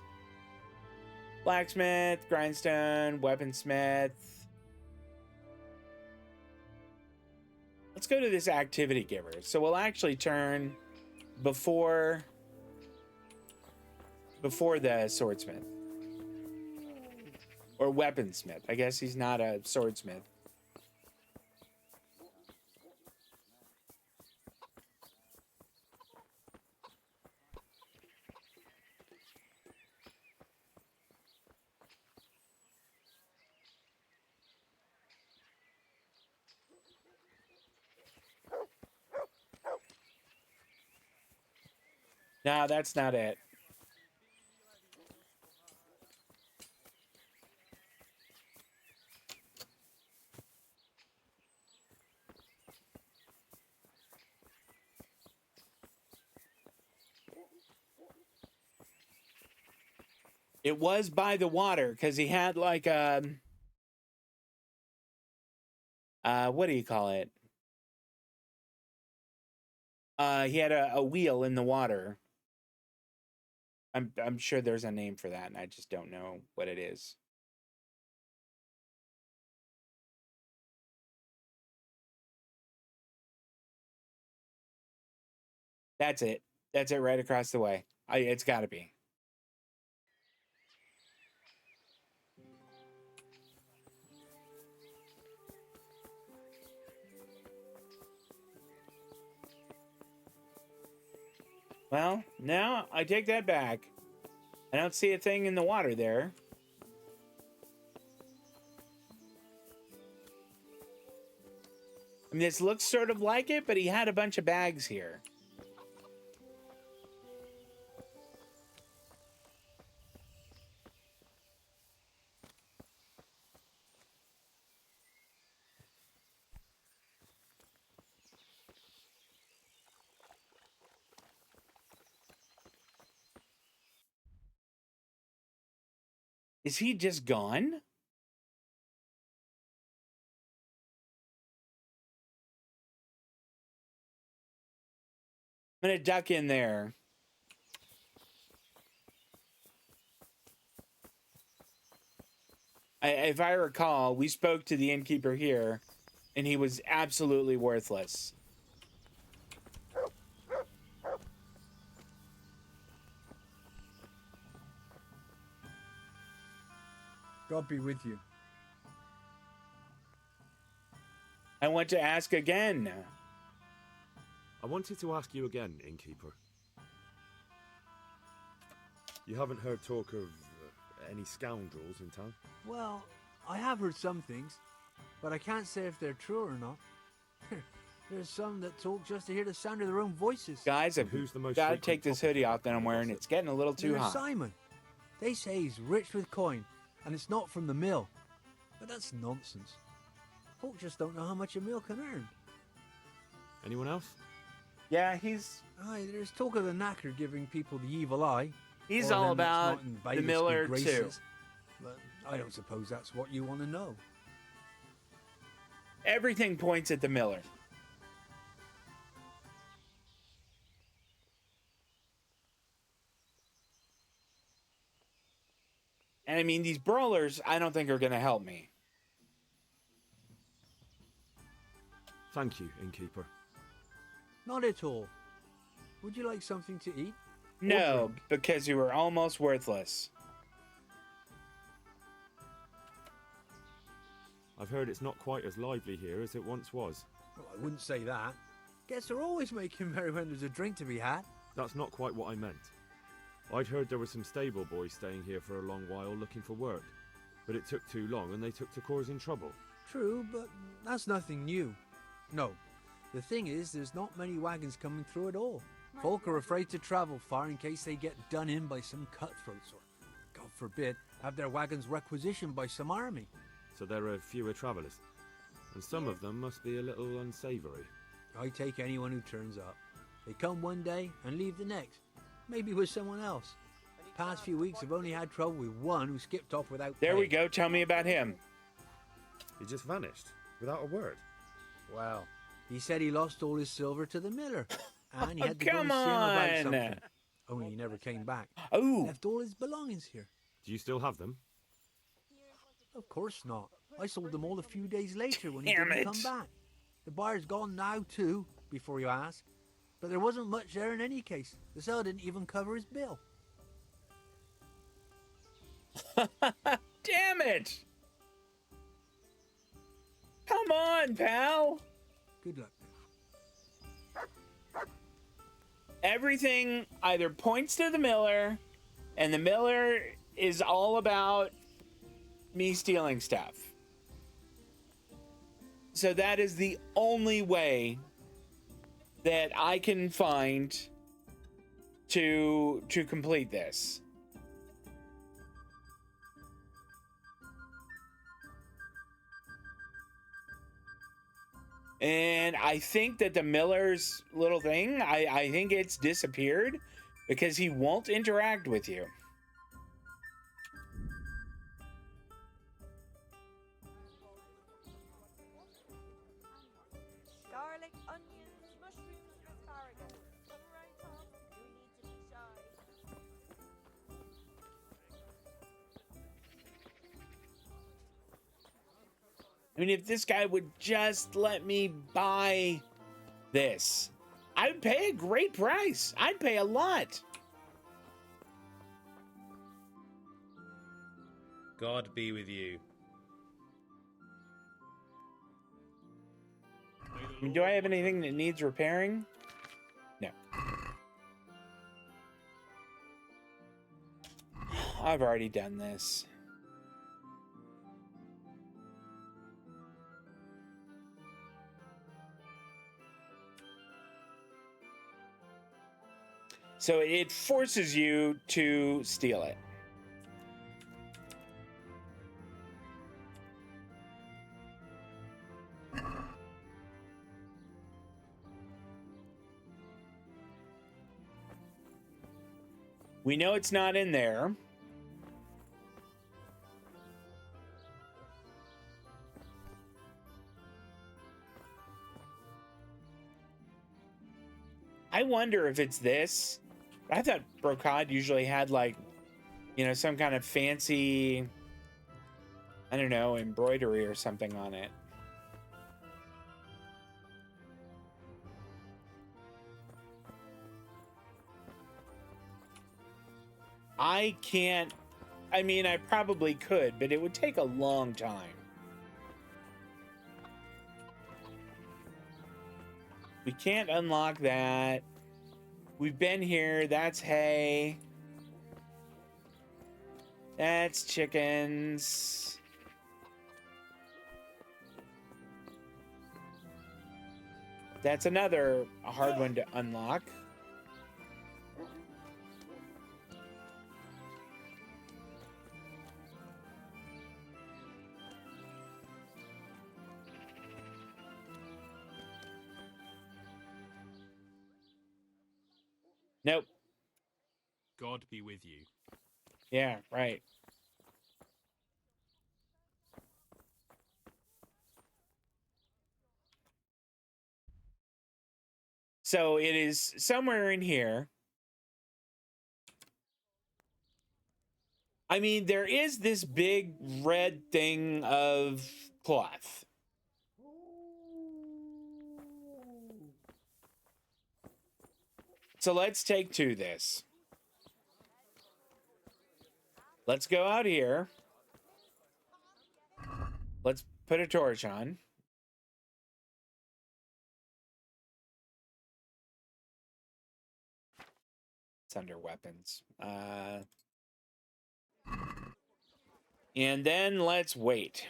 Blacksmith, grindstone, weaponsmith. Let's go to this activity giver. So we'll actually turn before the swordsmith. Or weaponsmith. I guess he's not a swordsmith. No, that's not it. It was by the water because he had like a what do you call it? He had a wheel in the water. I'm sure there's a name for that, and I just don't know what it is. That's it. That's it right across the way. It's got to be. Well, now I take that back. I don't see a thing in the water there. I mean, this looks sort of like it, but he had a bunch of bags here. Is he just gone? I'm gonna duck in there. If I recall, we spoke to the innkeeper here, and he was absolutely worthless. God be with you. I want to ask again. I wanted to ask you again, innkeeper. You haven't heard talk of any scoundrels in town? Well, I have heard some things, but I can't say if they're true or not. There's some that talk just to hear the sound of their own voices. Guys, I've got to take this hoodie off that I'm wearing. It's getting a little too hot. Simon. They say he's rich with coin, and it's not from the mill. But that's nonsense. Folk just don't know how much a mill can earn. Anyone else? Yeah, he's... Aye, there's talk of the knacker giving people the evil eye. He's all about the miller, too. But I don't suppose that's what you want to know. Everything points at the miller. And I mean, these brawlers, I don't think are going to help me. Thank you, innkeeper. Not at all. Would you like something to eat? No, because you were almost worthless. I've heard it's not quite as lively here as it once was. Well, I wouldn't say that. Guests are always making merry when there's a drink to be had. That's not quite what I meant. I'd heard there were some stable boys staying here for a long while looking for work, but it took too long and they took to causing trouble. True, but that's nothing new. No, the thing is there's not many wagons coming through at all. Folk are afraid to travel far in case they get done in by some cutthroats or, God forbid, have their wagons requisitioned by some army. So there are fewer travellers, and some of them must be a little unsavoury. I take anyone who turns up. They come one day and leave the next, maybe with someone else. Past few weeks I've only had trouble with one who skipped off without There pay. we go, tell me about him. He just vanished, without a word. Well, he said he lost all his silver to the miller, and he had to go Come and see him about on. something. Only he never came back. Oh. Left all his belongings here. Do you still have them? Of course not. I sold them all a few days later when he Damn didn't it. come back. The buyer's gone now too, before you ask. But there wasn't much there in any case. The seller didn't even cover his bill. Damn it! Come on, pal! Good luck. Everything either points to the miller, and the miller is all about me stealing stuff. So that is the only way that I can find to complete this. And I think that the miller's little thing, I think it's disappeared because he won't interact with you. Garlic, onions, mushrooms, and asparagus. Come around, Tom. You need to be shy. I mean, if this guy would just let me buy this. I'd pay a great price. I'd pay a lot. God be with you. Do I have anything that needs repairing? No. I've already done this. So it forces you to steal it. We know it's not in there. I wonder if it's this. I thought brocade usually had, like, you know, some kind of fancy, I don't know, embroidery or something on it. I can't, I mean, I probably could, but it would take a long time. We can't unlock that. We've been here. That's hay. That's chickens. That's another hard one to unlock. Nope. God be with you. Yeah, right. So it is somewhere in here. I mean, there is this big red thing of cloth. So let's take to this. Let's go out here. Let's put a torch on. It's under weapons. And then let's wait.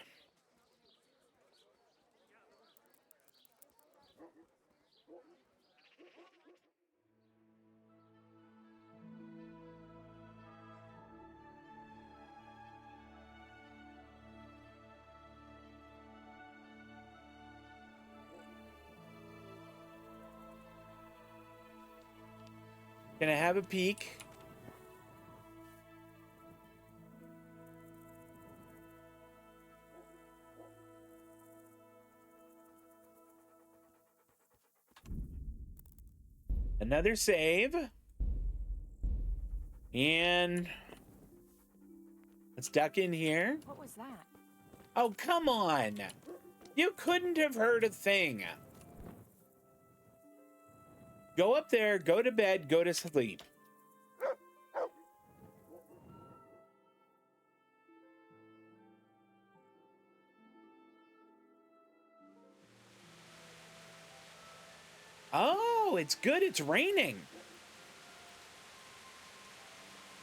Gonna have a peek. Another save. And let's duck in here. What was that? Oh, come on. You couldn't have heard a thing. Go up there, go to bed, go to sleep. Oh, it's good. It's raining.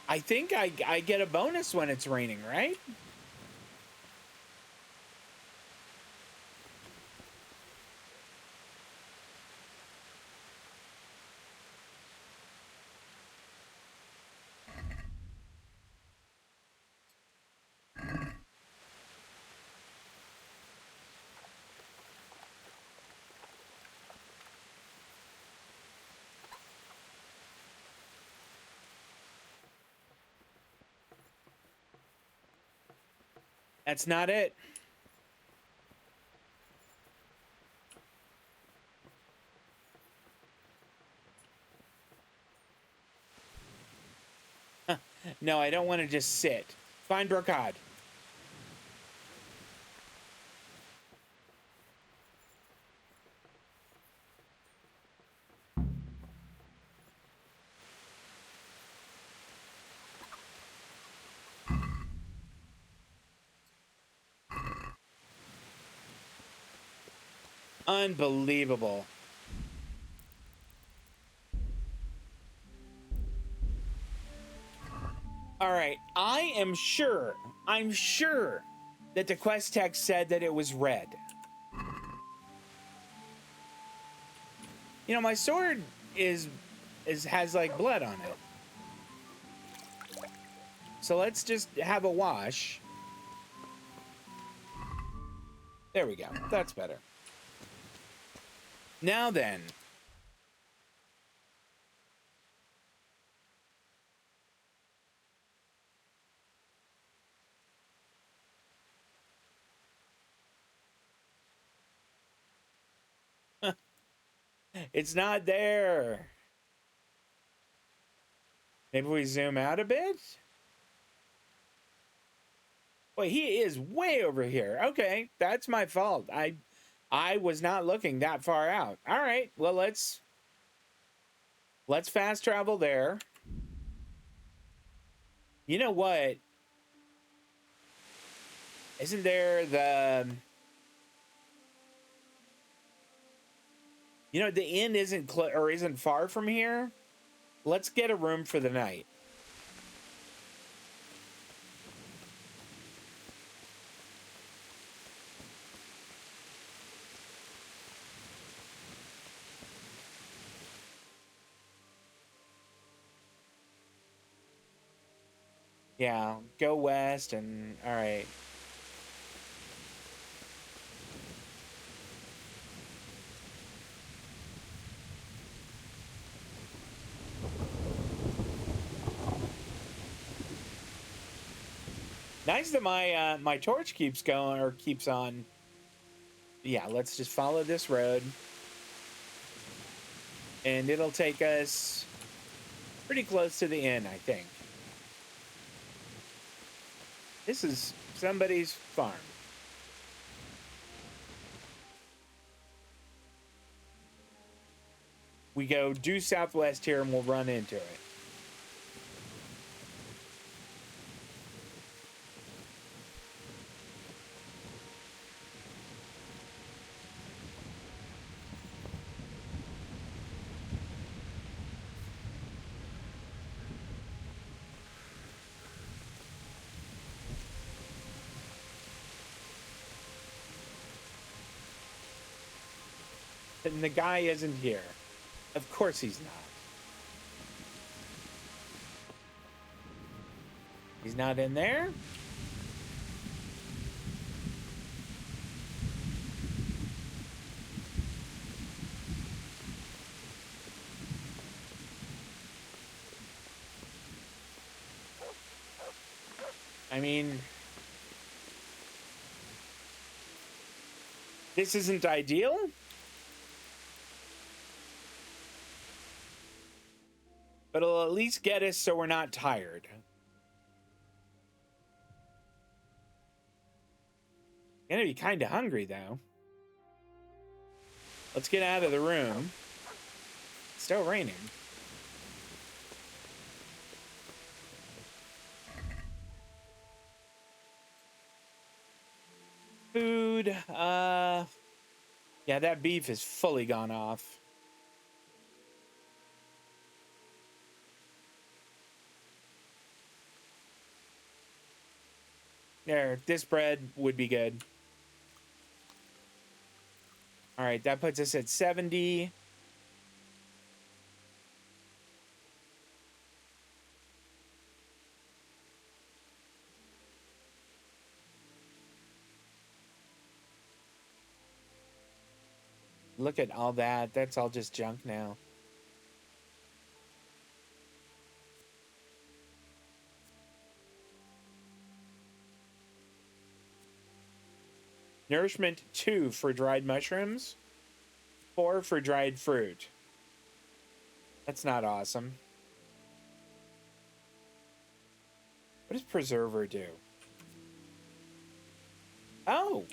I think I get a bonus when it's raining, right? That's not it. No, I don't want to just sit. Find brocade. Unbelievable. All right, I'm sure that the quest text said that it was red. You know, my sword has like blood on it. So let's just have a wash. There we go. That's better. Now then. It's not there. Maybe we zoom out a bit? Wait, he is way over here. Okay, that's my fault. I was not looking that far out. All right, well, let's fast travel there. You know what? Isn't there the... You know, the inn isn't far from here. Let's get a room for the night. Yeah, go west and all right. Nice that my torch keeps going or keeps on. Yeah, let's just follow this road. And it'll take us pretty close to the inn, I think. This is somebody's farm. We go due southwest here and we'll run into it. And the guy isn't here. Of course he's not. He's not in there? I mean, this isn't ideal. But it'll at least get us so we're not tired. Gonna be kind of hungry, though. Let's get out of the room. It's still raining. Food. Yeah, that beef is fully gone off. There, this bread would be good. All right, that puts us at 70. Look at all that. That's all just junk now. Nourishment 2 for dried mushrooms, 4 for dried fruit. That's not awesome. What does preserver do? Oh!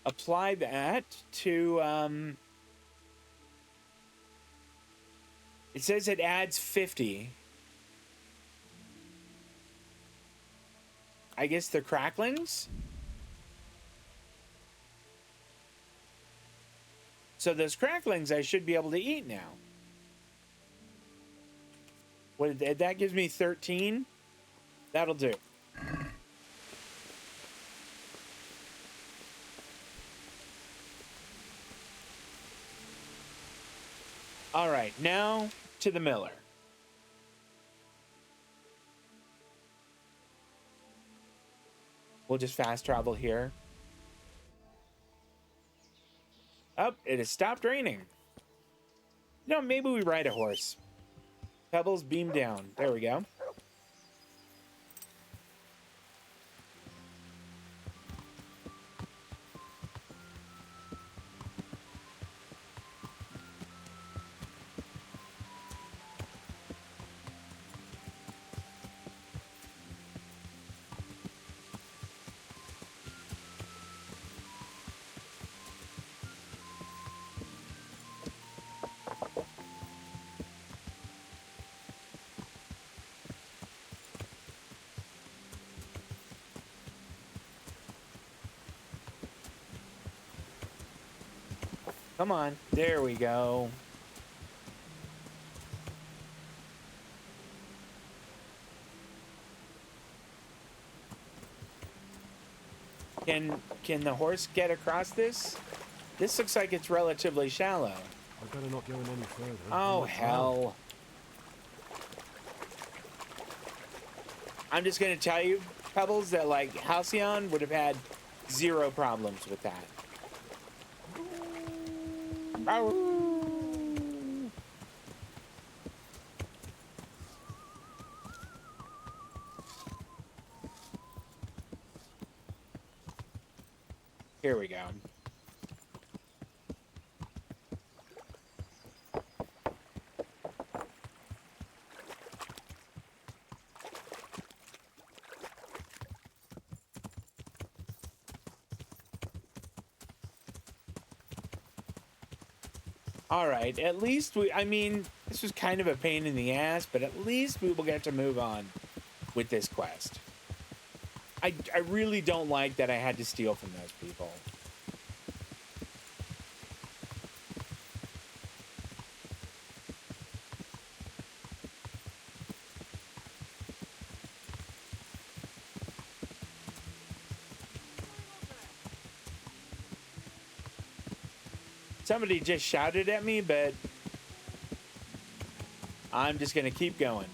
Apply that to, it says it adds 50. I guess the cracklings? So those cracklings I should be able to eat now. What, that gives me 13. That'll do. All right, now to the miller. We'll just fast travel here. Oh, it has stopped raining. No, maybe we ride a horse. Pebbles beam down. There we go. Come on. There we go. Can the horse get across this? This looks like it's relatively shallow. I better not go in any further. Oh, hell. I'm just going to tell you, Pebbles, that, like, Halcyon would have had 0 problems with that. Here we go. All right, at least I mean, this was kind of a pain in the ass, but at least we will get to move on with this quest. I really don't like that I had to steal from those people. Somebody just shouted at me, but I'm just gonna keep going.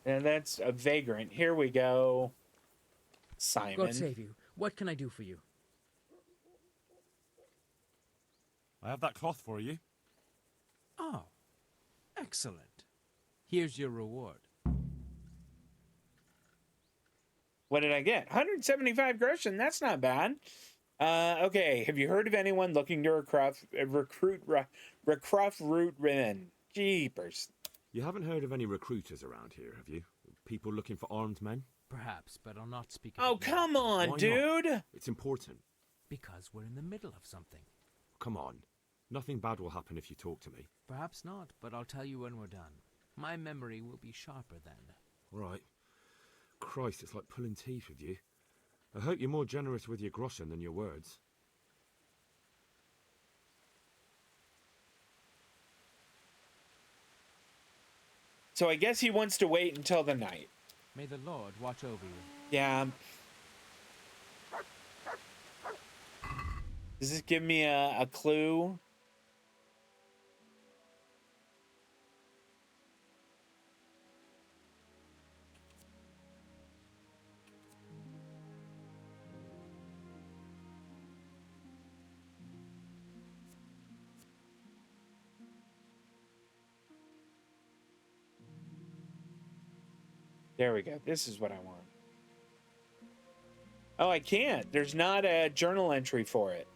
And that's a vagrant. Here we go. Simon. God save you. What can I do for you? I have that cloth for you. Oh, excellent. Here's your reward. What did I get? 175 groschen. That's not bad. Okay. Have you heard of anyone looking to recruit root women? Jeepers. You haven't heard of any recruiters around here, have you? People looking for armed men? Perhaps, but I'll not speak. Oh, come on, Why dude. not? It's important. Because we're in the middle of something. Come on. Nothing bad will happen if you talk to me. Perhaps not, but I'll tell you when we're done. My memory will be sharper then. Right. Christ, it's like pulling teeth with you. I hope you're more generous with your groschen than your words. So I guess he wants to wait until the night. May the Lord watch over you. Yeah. Does this give me a clue? There we go. This is what I want. Oh, I can't. There's not a journal entry for it.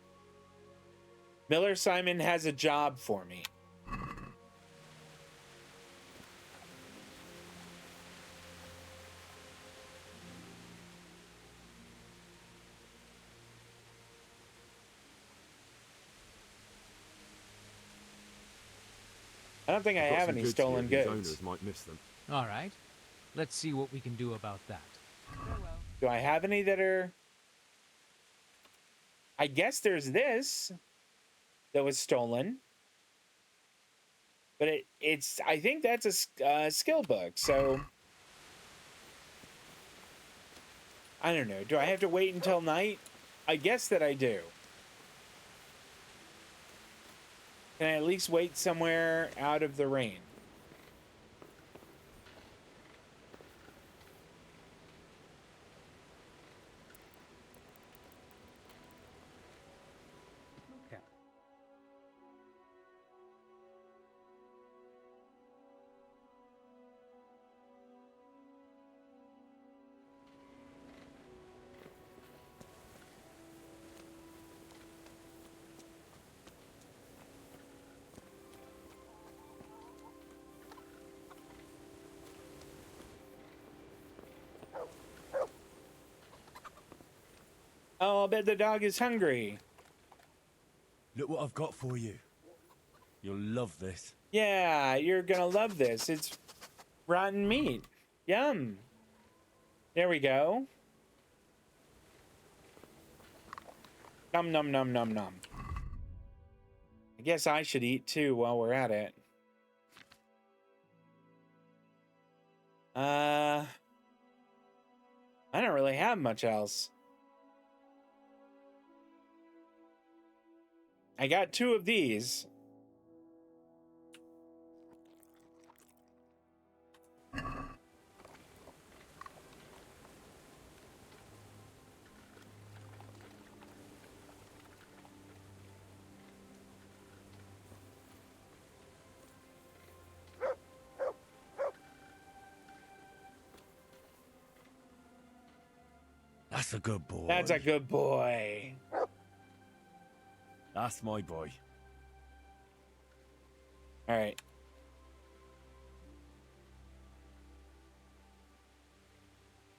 Miller Simon has a job for me. I don't think I have any stolen Here, goods. these owners might miss them. All right. Let's see what we can do about that. Do I have any that are... I guess there's this that was stolen. But it's... I think that's a skill book, so... I don't know. Do I have to wait until night? I guess that I do. Can I at least wait somewhere out of the rain? Okay. Oh, I'll bet the dog is hungry. Look what I've got for you. You'll love this. Yeah, you're gonna love this. It's rotten meat. Yum. There we go. Nom nom nom nom nom. I guess I should eat too while we're at it. I don't really have much else. I got 2 of these. That's a good boy. That's a good boy. That's my boy. All right.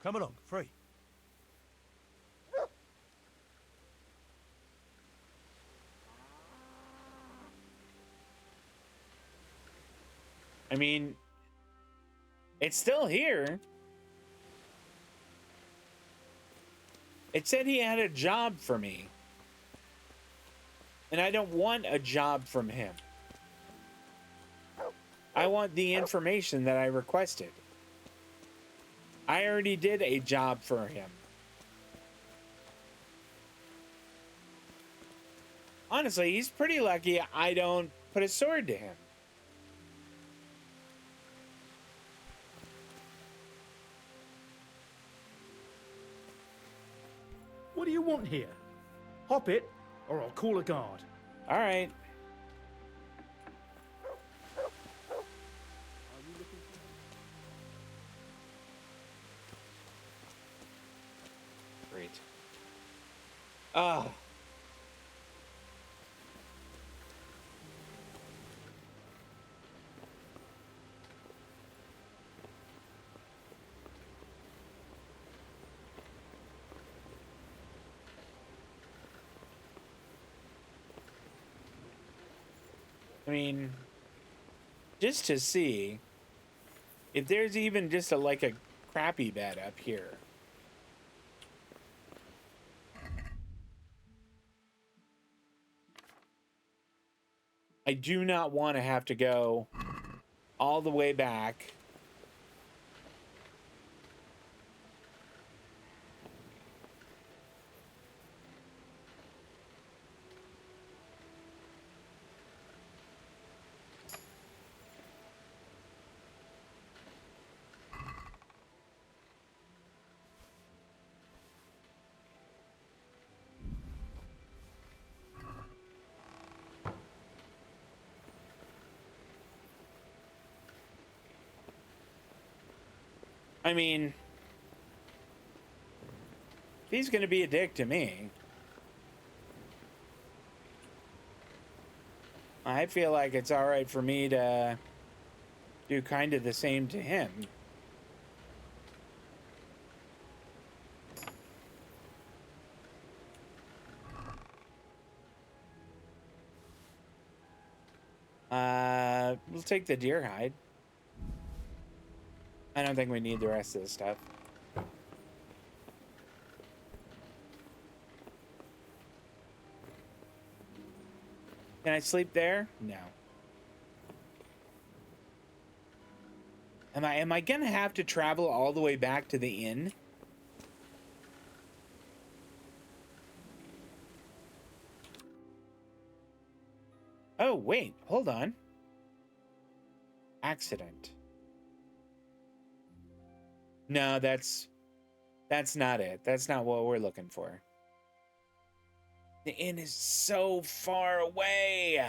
Come along, free. I mean, it's still here. It said he had a job for me. And I don't want a job from him. I want the information that I requested. I already did a job for him. Honestly, he's pretty lucky I don't put a sword to him. What do you want here? Hop it, or I'll call a guard. All right. Great. Ah. I mean, just to see if there's even just like a crappy bed up here. I do not want to have to go all the way back. I mean, If he's gonna be a dick to me, I feel like it's all right for me to do kind of the same to him. We'll take the deer hide. I don't think we need the rest of the stuff. Can I sleep there? No. Am I gonna have to travel all the way back to the inn? Oh, wait, hold on. Accident. No, that's not it. That's not what we're looking for. The inn is so far away.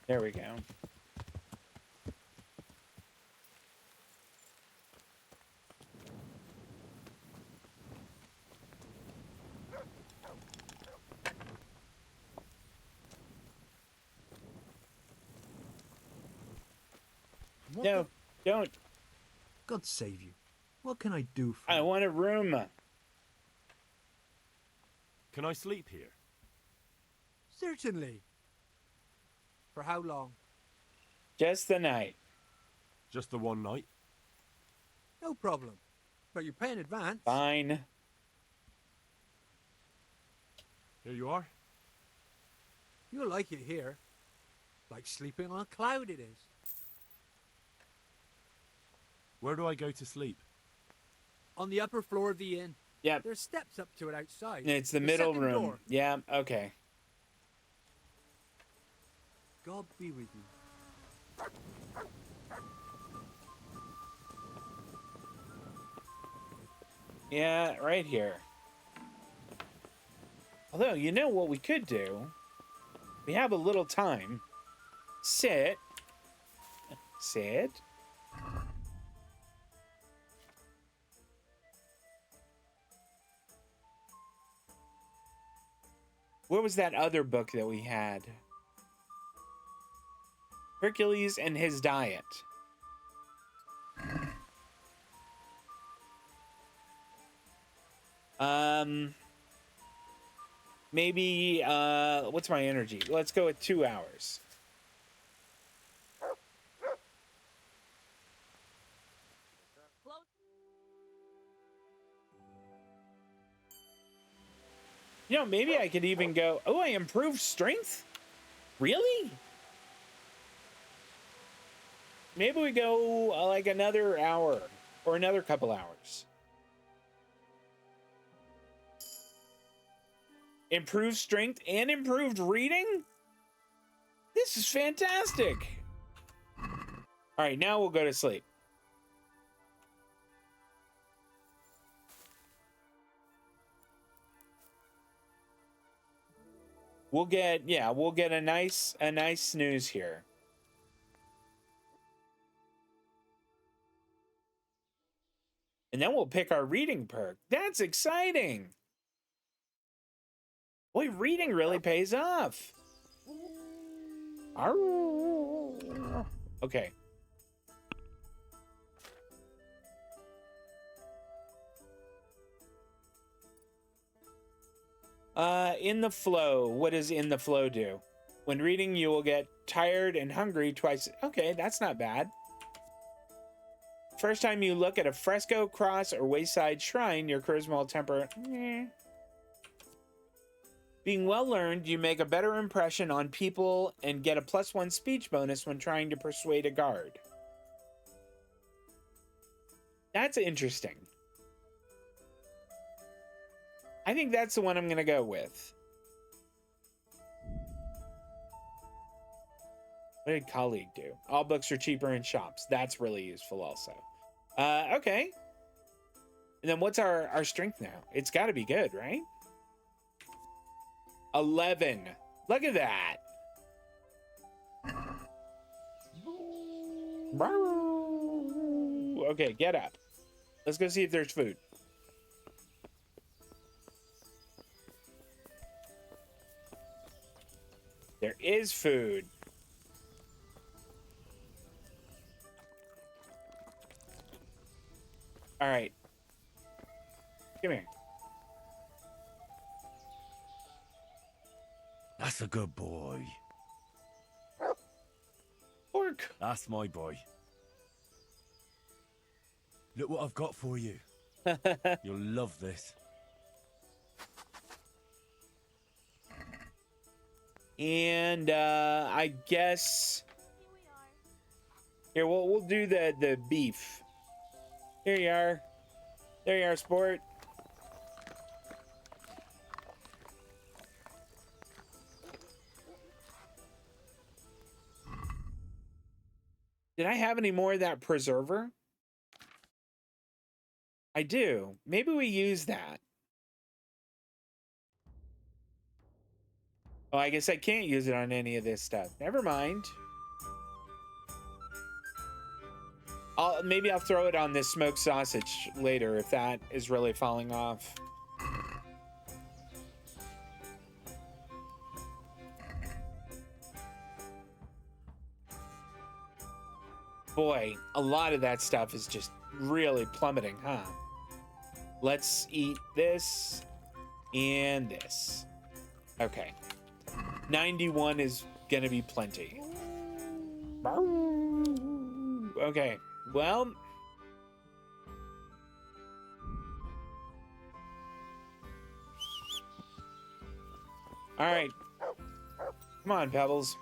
There we go. No, don't. God save you. What can I do for I want a room. Can I sleep here? Certainly. For how long? Just the night. Just the one night? No problem. But you pay in advance. Fine. Here you are. You'll like it here. Like sleeping on a cloud it is. Where do I go to sleep? On the upper floor of the inn. Yep. There's steps up to it outside. It's the middle second room. door. Yeah, okay. God be with you. Yeah, right here. Although, you know what we could do? We have a little time. Sit. Sit. Where was that other book that we had? Hercules and His Diet. Maybe, what's my energy? Let's go with 2 hours. You know, maybe I could even go, oh, I improved strength? Really? Maybe we go like another hour or another couple hours. Improved strength and improved reading? This is fantastic. All right, now we'll go to sleep. We'll get a nice snooze here. And then we'll pick our reading perk. That's exciting. Boy, reading really pays off. Arr. Okay. In the flow. What does in the flow do? When reading, you will get tired and hungry twice. Okay, that's not bad. First time you look at a fresco, cross, or wayside shrine, your charisma will temper. Being well learned, you make a better impression on people and get a +1 speech bonus when trying to persuade a guard. That's interesting. I think that's the one I'm going to go with. What did colleague do? All books are cheaper in shops. That's really useful also. Okay. And then what's our strength now? It's got to be good, right? 11. Look at that. Okay, get up. Let's go see if there's food. There is food. All right. Come here. That's a good boy. Orc. That's my boy. Look what I've got for you. You'll love this. And I guess here we'll do the beef. Here you are. There you are, sport. Did I have any more of that preserver? I do. Maybe we use that. Oh, I guess I can't use it on any of this stuff. Never mind. Maybe I'll throw it on this smoked sausage later if that is really falling off. Boy, a lot of that stuff is just really plummeting, huh? Let's eat this and this. Okay. 91 is gonna be plenty. Okay, well. All right. Come on, Pebbles.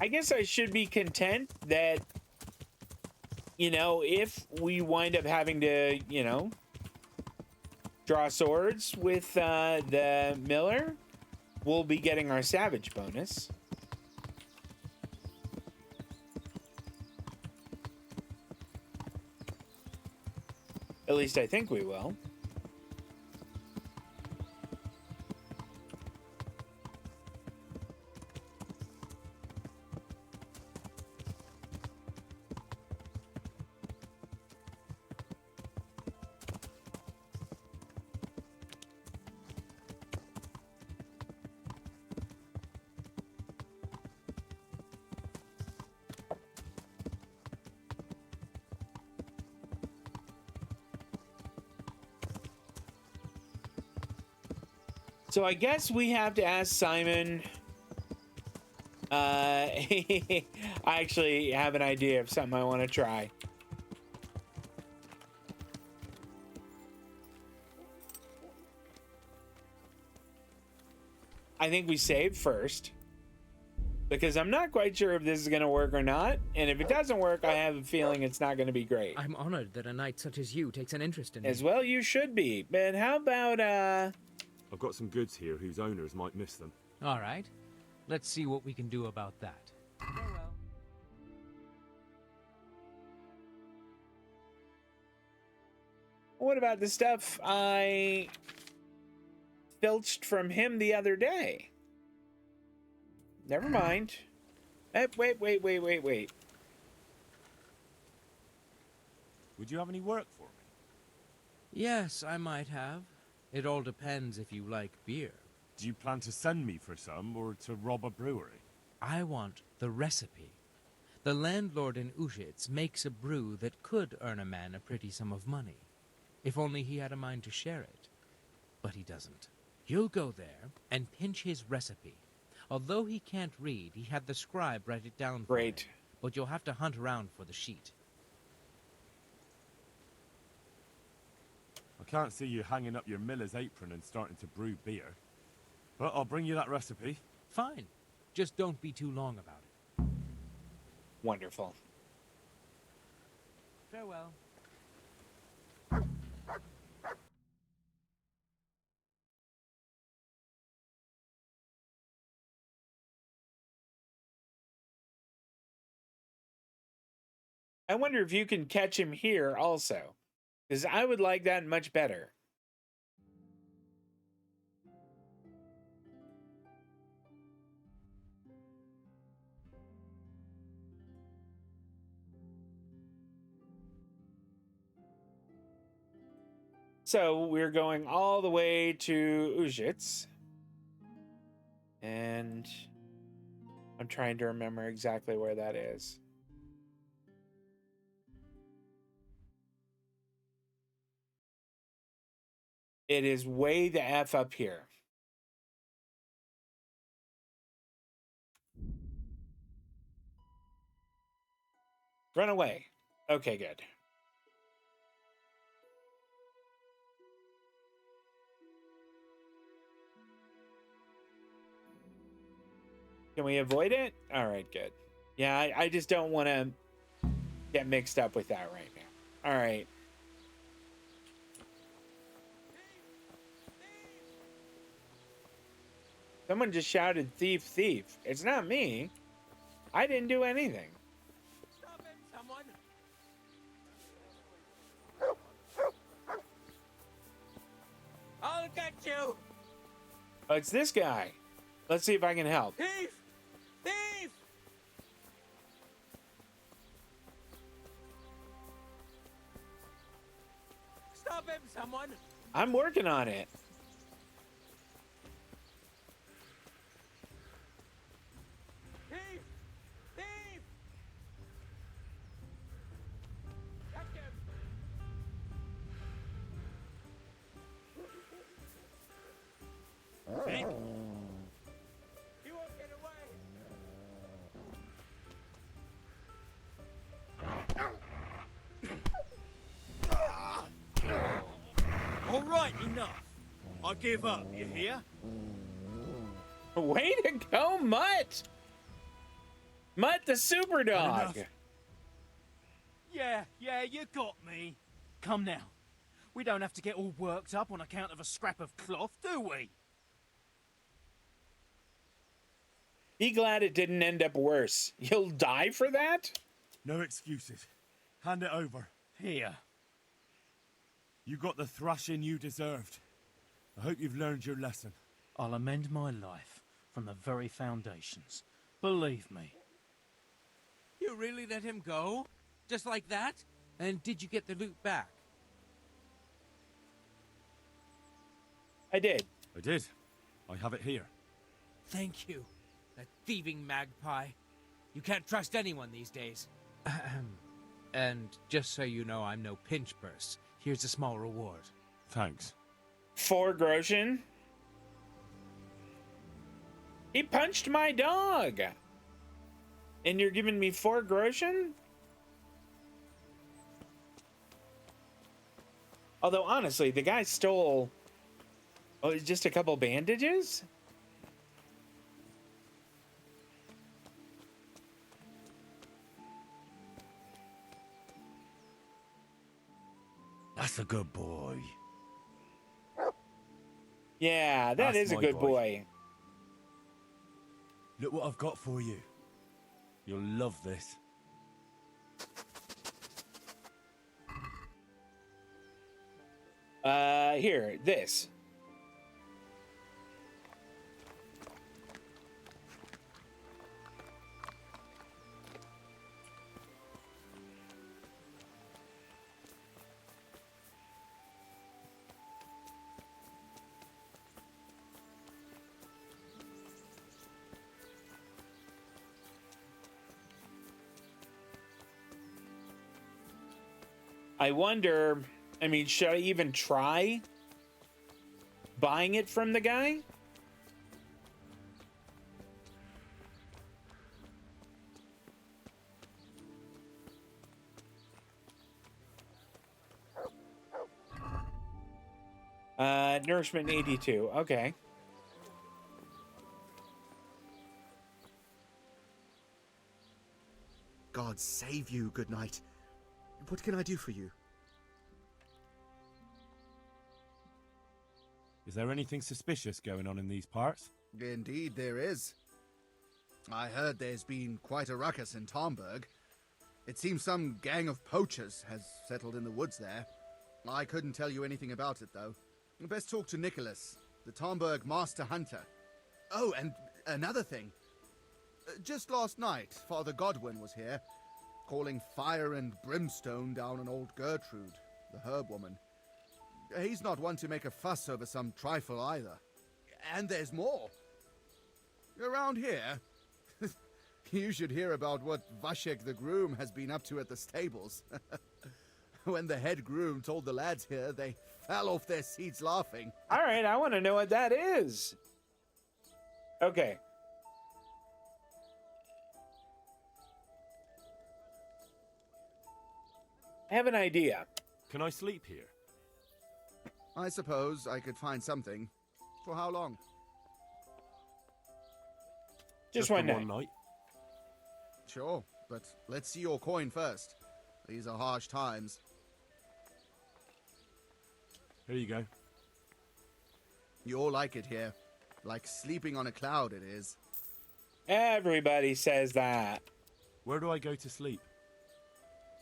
I guess I should be content that, you know, if we wind up having to, you know, draw swords with the miller, we'll be getting our savage bonus. At least I think we will. So I guess we have to ask Simon. I actually have an idea of something I want to try. I think we save first. because I'm not quite sure if this is going to work or not. And if it doesn't work, I have a feeling it's not going to be great. I'm honored that a knight such as you takes an interest in me. As well, you should be. But how about, I've got some goods here whose owners might miss them. All right. Let's see what we can do about that. Farewell. What about the stuff I filched from him the other day? Never mind. Wait. Would you have any work for me? Yes, I might have. It all depends if you like beer. Do you plan to send me for some, or to rob a brewery? I want the recipe. The landlord in Ushitz makes a brew that could earn a man a pretty sum of money, if only he had a mind to share it. But he doesn't. You'll go there and pinch his recipe. Although he can't read, he had the scribe write it down for him. But you'll have to hunt around for the sheet. I can't see you hanging up your miller's apron and starting to brew beer. But I'll bring you that recipe. Fine. Just don't be too long about it. Wonderful. Farewell. I wonder if you can catch him here also, because I would like that much better. So we're going all the way to Ushitz. And I'm trying to remember exactly where that is. It is way the F up here. Run away. Okay, good. Can we avoid it? All right, good. Yeah, I just don't want to get mixed up with that right now. All right. Someone just shouted, "Thief, thief." It's not me. I didn't do anything. Stop him, someone! I'll get you! Oh, it's this guy. Let's see if I can help. Thief! Thief! Stop him, someone! I'm working on it. Thief! Thief! Catch him! Thief? He won't get away! All right, enough. I give up, you hear? Way to go, Mutt! Mutt the super dog. Yeah, you got me. Come now. We don't have to get all worked up on account of a scrap of cloth, do we? Be glad it didn't end up worse. You'll die for that? No excuses. Hand it over. Here. You got the thrashing you deserved. I hope you've learned your lesson. I'll amend my life from the very foundations. Believe me. You really let him go? Just like that? And did you get the loot back? I did. I did. I have it here. Thank you. That thieving magpie. You can't trust anyone these days. And just so you know, I'm no pinch purse. Here's a small reward. Thanks. 4 groschen? He punched my dog! And you're giving me 4 groschen? Although, honestly, the guy stole... Oh, it's just a couple bandages? That's a good boy. Yeah, That's is a my good boy. boy. Look what I've got for you. You'll love this. Here, this. I wonder, I mean, should I even try buying it from the guy? Nourishment 82. Okay. God save you, good night. What can I do for you? Is there anything suspicious going on in these parts? Indeed there is. I heard there's been quite a ruckus in Tomberg. It seems some gang of poachers has settled in the woods there. I couldn't tell you anything about it, though. Best talk to Nicholas, the Tomberg master hunter. Oh, and another thing. Just last night, Father Godwin was here, calling fire and brimstone down on old Gertrude, the herb woman. He's not one to make a fuss over some trifle either. And there's more. Around here, you should hear about what Vashek the groom has been up to at the stables. When the head groom told the lads here, they fell off their seats laughing. All right, I want to know what that is. Okay. I have an idea. Can I sleep here? I suppose I could find something. For how long? Just for one night. one night. Sure, but let's see your coin first. These are harsh times. Here you go. You'll like it here. Like sleeping on a cloud it is. Everybody says that. Where do I go to sleep?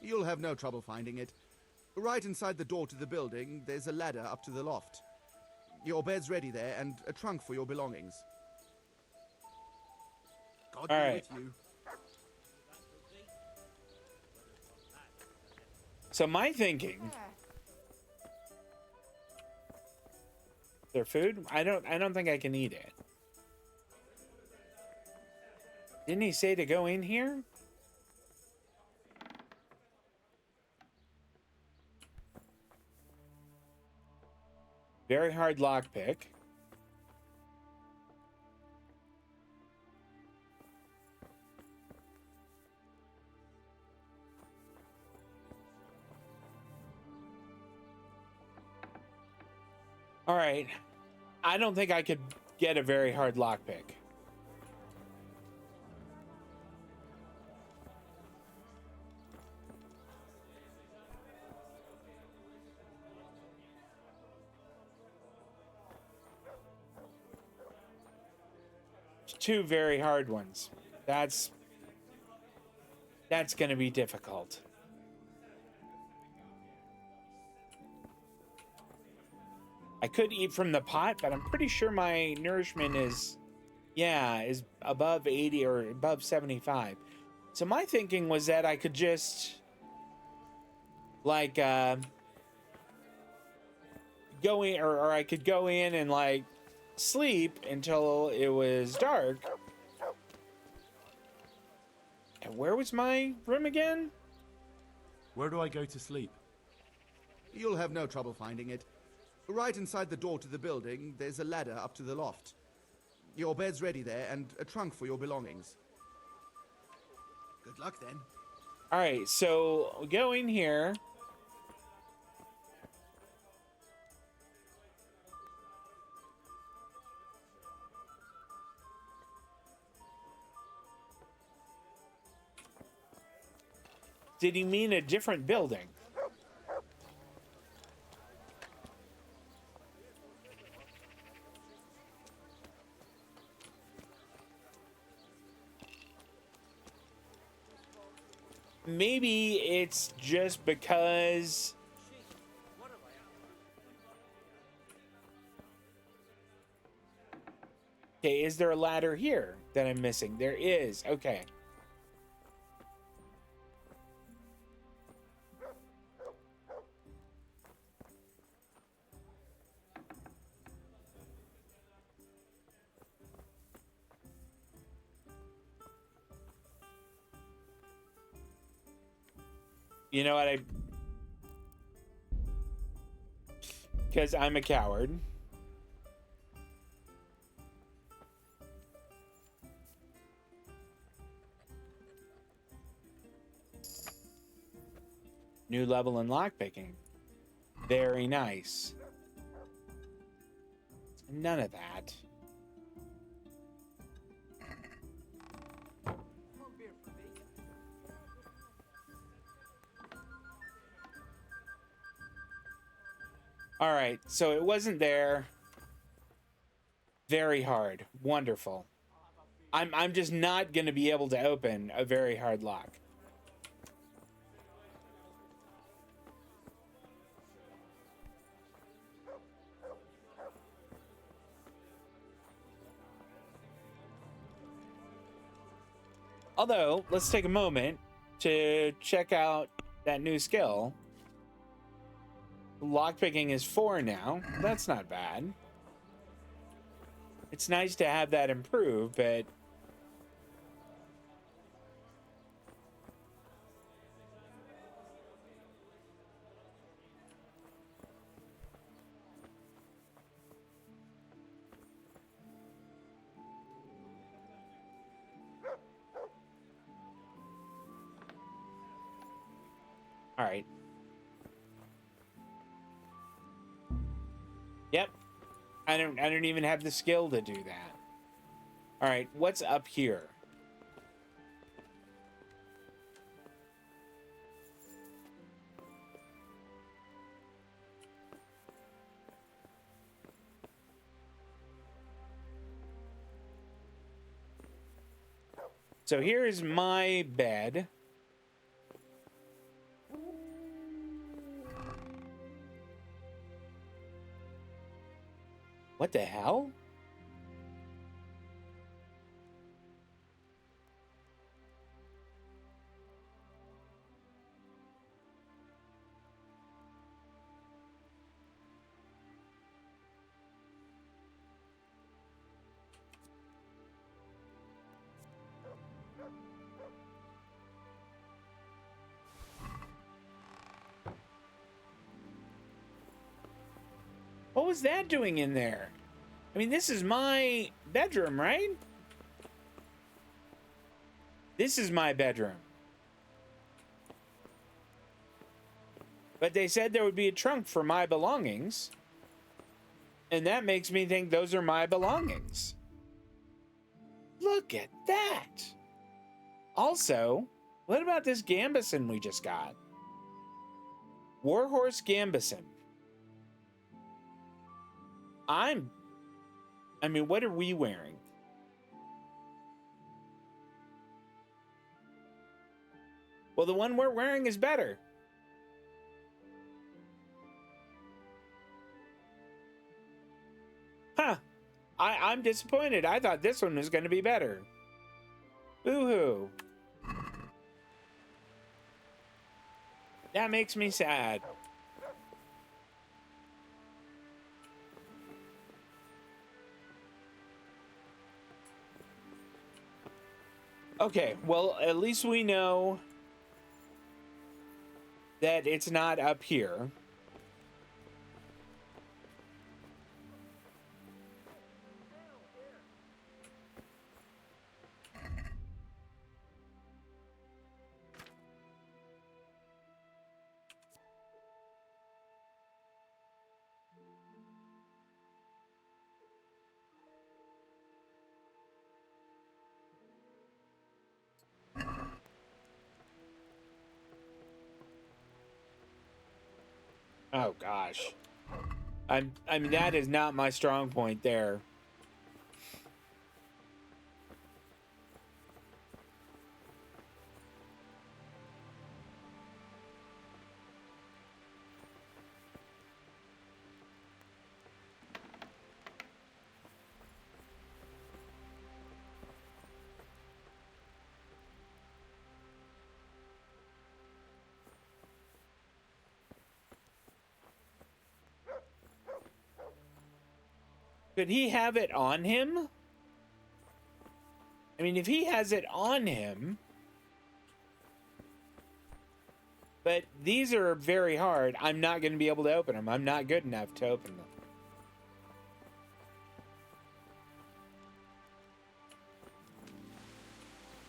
You'll have no trouble finding it. Right inside the door to the building, there's a ladder up to the loft. Your bed's ready there, and a trunk for your belongings. God be right. with you. So my thinking, their food, I don't think I can eat it. Didn't he say to go in here? Very hard lockpick. All right. I don't think I could get a very hard lockpick. Two very hard ones. That's going to be difficult. I could eat from the pot, but I'm pretty sure my nourishment is above 80 or above 75. So my thinking was that I could just like go in, or I could go in and like sleep until it was dark. And where was my room again? Where do I go to sleep? You'll have no trouble finding it. Right inside the door to the building, there's a ladder up to the loft. Your bed's ready there, and a trunk for your belongings. Good luck, then. All right, so we go in here. Did he mean a different building? maybe it's just because... Okay, is there a ladder here that I'm missing? There is. Okay. You know what? Because I'm a coward. New level in lockpicking. Very nice. None of that. All right, so it wasn't there. Very hard. Wonderful. I'm just not going to be able to open a very hard lock. Although, let's take a moment to check out that new skill. Lockpicking is 4 now. That's not bad. It's nice to have that improve, but... All right. Yep. I don't even have the skill to do that. All right, what's up here? So here's my bed. What the hell? What was that doing in there? I mean, this is my bedroom, right? This is my bedroom. But they said there would be a trunk for my belongings. And that makes me think those are my belongings. Look at that. Also, what about this Gambison we just got? Warhorse Gambison. I mean, what are we wearing? Well, the one we're wearing is better. Huh. I'm disappointed. I thought this one was going to be better. Boo-hoo. That makes me sad. Okay, well, at least we know that it's not up here. Oh gosh. I mean, that is not my strong point there. Could he have it on him? I mean, if he has it on him... But these are very hard. I'm not going to be able to open them. I'm not good enough to open them.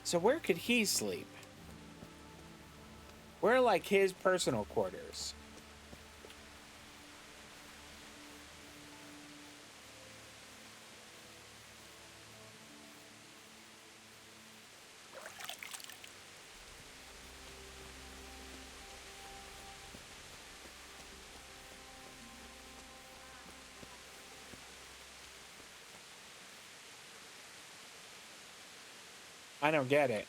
So where could he sleep? Where are, like, his personal quarters? I don't get it.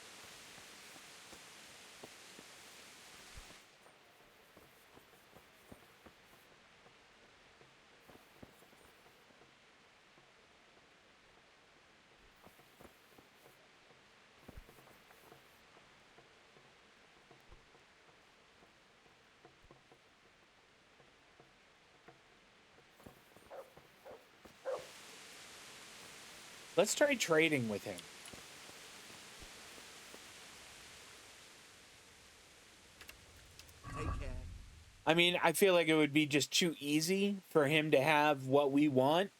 Let's try trading with him. Take care. I mean, I feel like it would be just too easy for him to have what we want,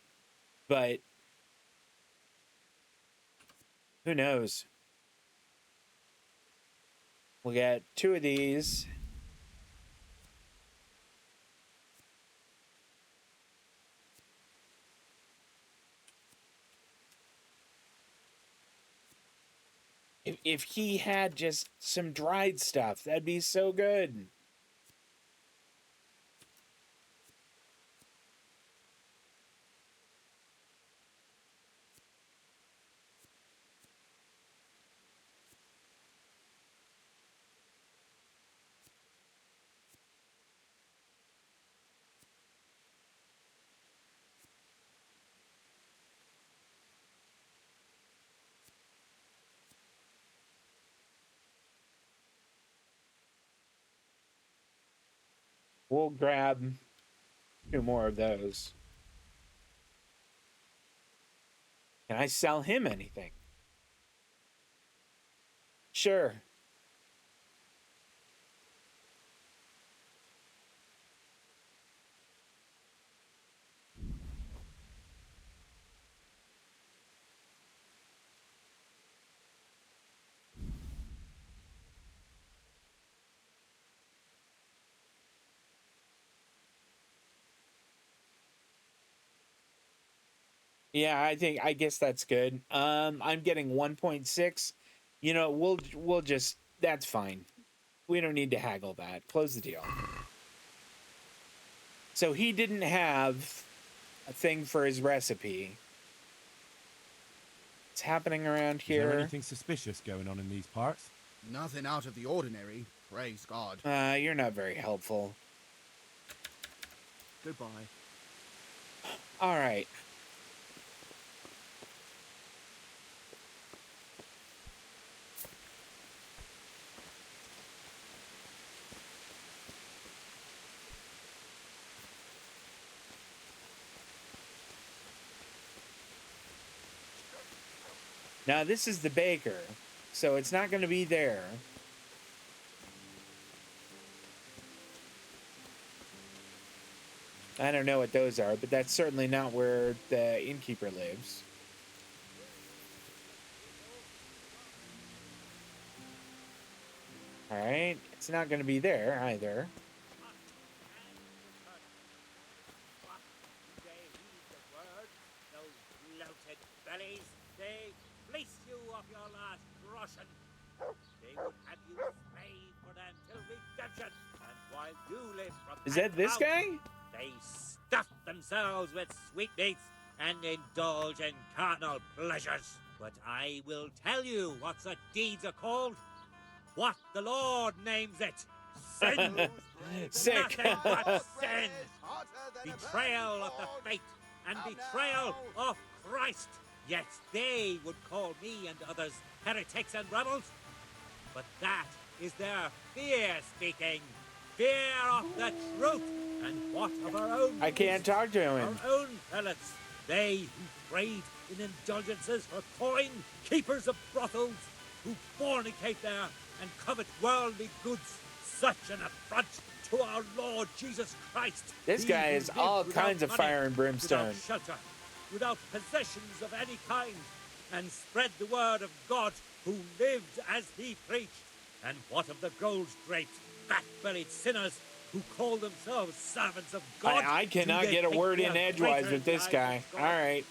but who knows? We'll get 2 of these. If he had just some dried stuff, that'd be so good. We'll grab 2 more of those. Can I sell him anything? Sure. Yeah, I guess that's good. I'm getting 1.6. You know, we'll just, that's fine. We don't need to haggle that. Close the deal. So he didn't have a thing for his recipe. It's happening around here. Is there anything suspicious going on in these parts? Nothing out of the ordinary, praise God. You're not very helpful. Goodbye. All right. Now, this is the baker, so it's not going to be there. I don't know what those are, but that's certainly not where the innkeeper lives. All right, it's not going to be there either. Is that this guy? They stuff themselves with sweetmeats and indulge in carnal pleasures. But I will tell you what such deeds are called. What the Lord names it. Sin. Sick. Nothing but sin. Betrayal of the faith and betrayal of Christ. Yet they would call me and others heretics and rebels. But that is their fear speaking. Fear of the truth. And what of our own? I can't talk to him. Our own prelates. They who trade in indulgences for coin, keepers of brothels, who fornicate there and covet worldly goods, such an affront to our Lord Jesus Christ. This guy is all kinds of fire and brimstone. Without shelter, without possessions of any kind, and spread the word of God, who lived as he preached. And what of the gold-draped, fat-bellied sinners who call themselves servants of God? I cannot get a word in edgewise with this guy. All right.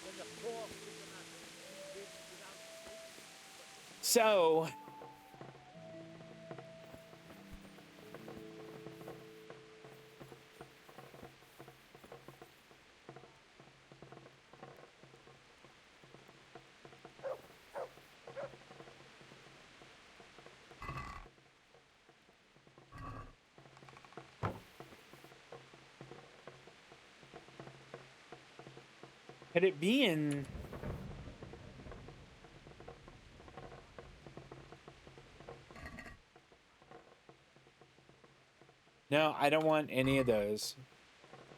So, could it be in... No, I don't want any of those.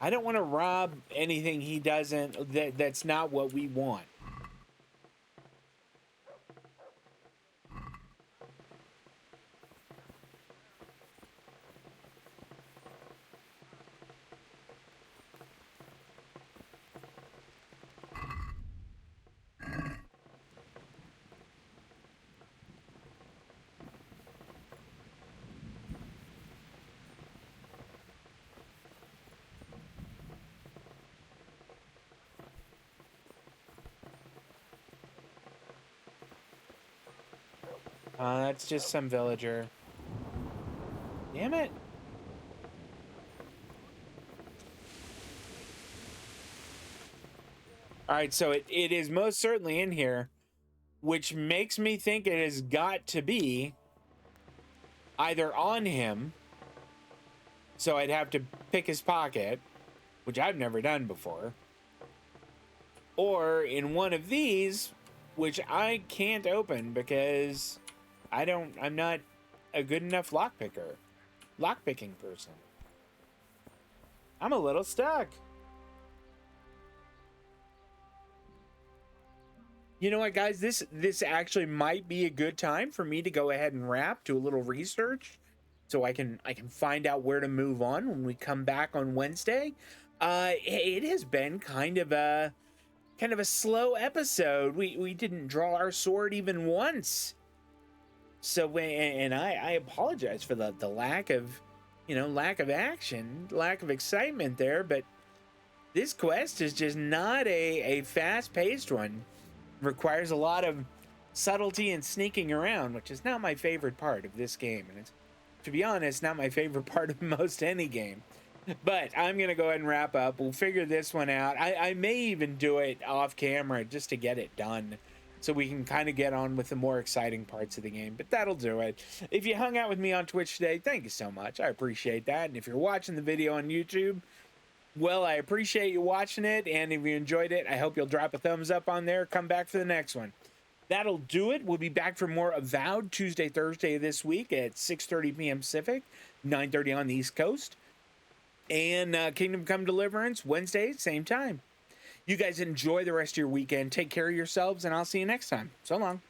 I don't want to rob anything he doesn't, that's not what we want. That's just some villager. Damn it. All right, so it is most certainly in here, which makes me think it has got to be either on him, so I'd have to pick his pocket, which I've never done before, or in one of these, which I can't open because I'm not a good enough lockpicking person. I'm a little stuck. You know what, guys? This actually might be a good time for me to go ahead and wrap, do a little research, so I can find out where to move on when we come back on Wednesday. It has been kind of a slow episode. We didn't draw our sword even once. So, and I apologize for the lack of, lack of action, lack of excitement there, but this quest is just not a fast-paced one. It requires a lot of subtlety and sneaking around, which is not my favorite part of this game. And it's, to be honest, not my favorite part of most any game. But I'm going to go ahead and wrap up. We'll figure this one out. I may even do it off camera just to get it done, so we can kind of get on with the more exciting parts of the game. But that'll do it. If you hung out with me on Twitch today, thank you so much. I appreciate that. And if you're watching the video on YouTube, well, I appreciate you watching it. And if you enjoyed it, I hope you'll drop a thumbs up on there. Come back for the next one. That'll do it. We'll be back for more Avowed Tuesday, Thursday this week at 6:30 p.m. Pacific, 9:30 on the East Coast. And Kingdom Come Deliverance, Wednesday, same time. You guys enjoy the rest of your weekend. Take care of yourselves, and I'll see you next time. So long.